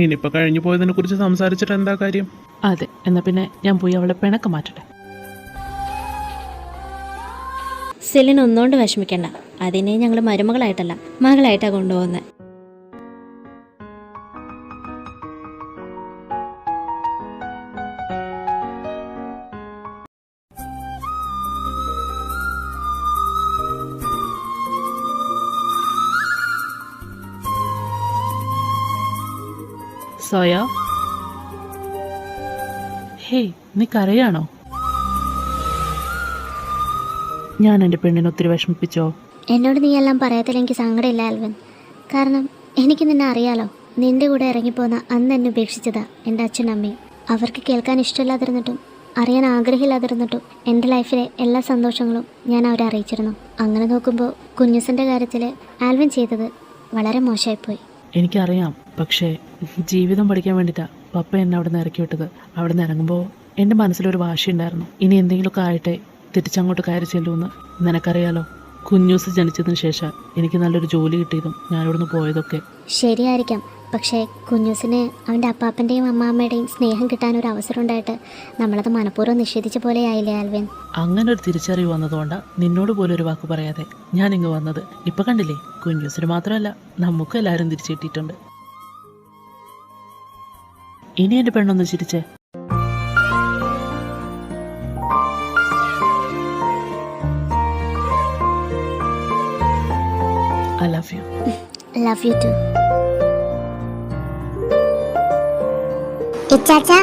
ഇനിയിപ്പോൾ കഴിഞ്ഞു പോയതിനെ കുറിച്ച് സംസാരിച്ചിട്ട് എന്താ കാര്യം? അതെ, എന്നാൽ പിന്നെ ഞാൻ പോയി അവളെ പിണക്കം മാറ്റട്ടെ. സെലിൻ ഒന്നുകൊണ്ട് വിഷമിക്കണ്ട. അതിനെ ഞങ്ങൾ മരുമകളായിട്ടല്ല മകളായിട്ടാണ് കൊണ്ടുപോകുന്നത്. സോയ, ഹേയ്, നീ കരയാണോ? ഞാൻ എൻ്റെ പെണ്ണിനെ ഒത്തിരി വിഷമിപ്പിച്ചോ? എന്നോട് നീ എല്ലാം പറയാത്തിൽ എനിക്ക് സങ്കടമില്ല ആൽവിൻ. കാരണം എനിക്ക് നിന്നെ അറിയാലോ. നിന്റെ കൂടെ ഇറങ്ങിപ്പോന്ന അന്ന് എന്നെ ഉപേക്ഷിച്ചതാ എൻ്റെ അച്ഛനും അമ്മയും. അവർക്ക് കേൾക്കാൻ ഇഷ്ടമില്ലാതിരുന്നിട്ടും അറിയാൻ ആഗ്രഹമില്ലാതിരുന്നിട്ടും എൻ്റെ ലൈഫിലെ എല്ലാ സന്തോഷങ്ങളും ഞാൻ അവരെ അറിയിച്ചിരുന്നു. അങ്ങനെ നോക്കുമ്പോൾ കുഞ്ഞുസിൻ്റെ കാര്യത്തിൽ ആൽവിൻ ചെയ്തത് വളരെ മോശമായിപ്പോയി. എനിക്കറിയാം, പക്ഷേ ജീവിതം പഠിക്കാൻ വേണ്ടിയിട്ടാണ് പപ്പ എന്നെ അവിടെ നിന്ന് ഇറക്കി വിട്ടത്. അവിടെ നിന്ന് ഇറങ്ങുമ്പോൾ എൻ്റെ മനസ്സിലൊരു വാശിയുണ്ടായിരുന്നു, ഇനി എന്തെങ്കിലുമൊക്കെ ആയിട്ടെ തിരിച്ചങ്ങോട്ട് കയറി ചെല്ലുമെന്ന്. നിനക്കറിയാലോ, കുഞ്ഞൂസ് ജനിച്ചതിന് ശേഷം എനിക്ക് നല്ലൊരു ജോലി കിട്ടിയതും ഞാനിവിടുന്ന് പോയതൊക്കെ. ശരിയായിരിക്കാം, പക്ഷേ കുഞ്ഞൂസിന് അവൻ്റെ അപ്പാപ്പൻ്റെയും അമ്മാമ്മയുടെയും സ്നേഹം കിട്ടാനൊരു അവസരം ഉണ്ടായിട്ട് നമ്മളത് മനഃപൂർവ്വം നിഷേധിച്ച പോലെ ആയില്ലേ ആൽവിൻ? അങ്ങനെ ഒരു തിരിച്ചറിവ് വന്നതുകൊണ്ടാണ് നിന്നോട് പോലും ഒരു വാക്ക് പറയാതെ ഞാൻ ഇങ്ങ് വന്നത്. ഇപ്പൊ കണ്ടില്ലേ, കുഞ്ഞൂസിന് മാത്രമല്ല നമുക്കും എല്ലാവരും തിരിച്ചു കിട്ടിയിട്ടുണ്ട്. ഇനി എൻ്റെ പെണ്ണൊന്ന് ചിരിച്ചേ. I love you. Love you too. ഇച്ചാച്ചാ,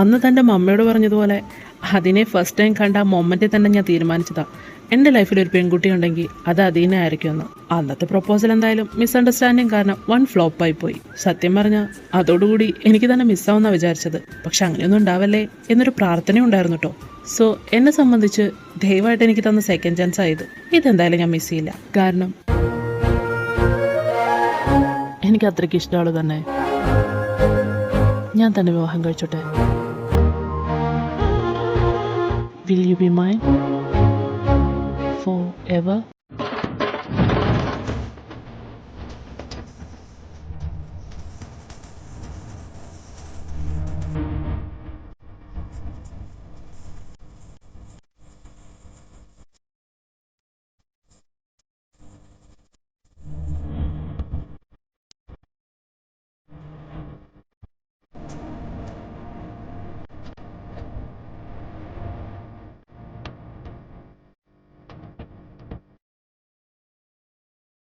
അന്ന് തൻ്റെ മമ്മയോട് പറഞ്ഞതുപോലെ അതിനെ ഫസ്റ്റ് ടൈം കണ്ട ആ മൊമെൻറ്റിൽ തന്നെ ഞാൻ തീരുമാനിച്ചതാ എൻ്റെ ലൈഫിൽ ഒരു പെൺകുട്ടി ഉണ്ടെങ്കിൽ അത് അതീനെ ആയിരിക്കുമെന്ന്. അന്നത്തെ പ്രപ്പോസൽ എന്തായാലും മിസ്അണ്ടർസ്റ്റാൻഡിങ് കാരണം വൺ ഫ്ലോപ്പായി പോയി. സത്യം പറഞ്ഞാൽ അതോടുകൂടി എനിക്ക് തന്നെ മിസ്സാവുന്ന വിചാരിച്ചത്. പക്ഷെ അങ്ങനെയൊന്നും ഉണ്ടാവല്ലേ എന്നൊരു പ്രാർത്ഥന ഉണ്ടായിരുന്നു കേട്ടോ. സോ എന്നെ സംബന്ധിച്ച് ദയവായിട്ട് എനിക്ക് തന്ന സെക്കൻഡ് ചാൻസ് ആയത് ഇതെന്തായാലും ഞാൻ മിസ് ചെയ്യില്ല. കാരണം എനിക്ക് അത്രയ്ക്ക് ഇഷ്ടമുള്ള തന്നെ ഞാൻ തന്നെ വിവാഹം കഴിച്ചോട്ടെ. Will you be mine forever?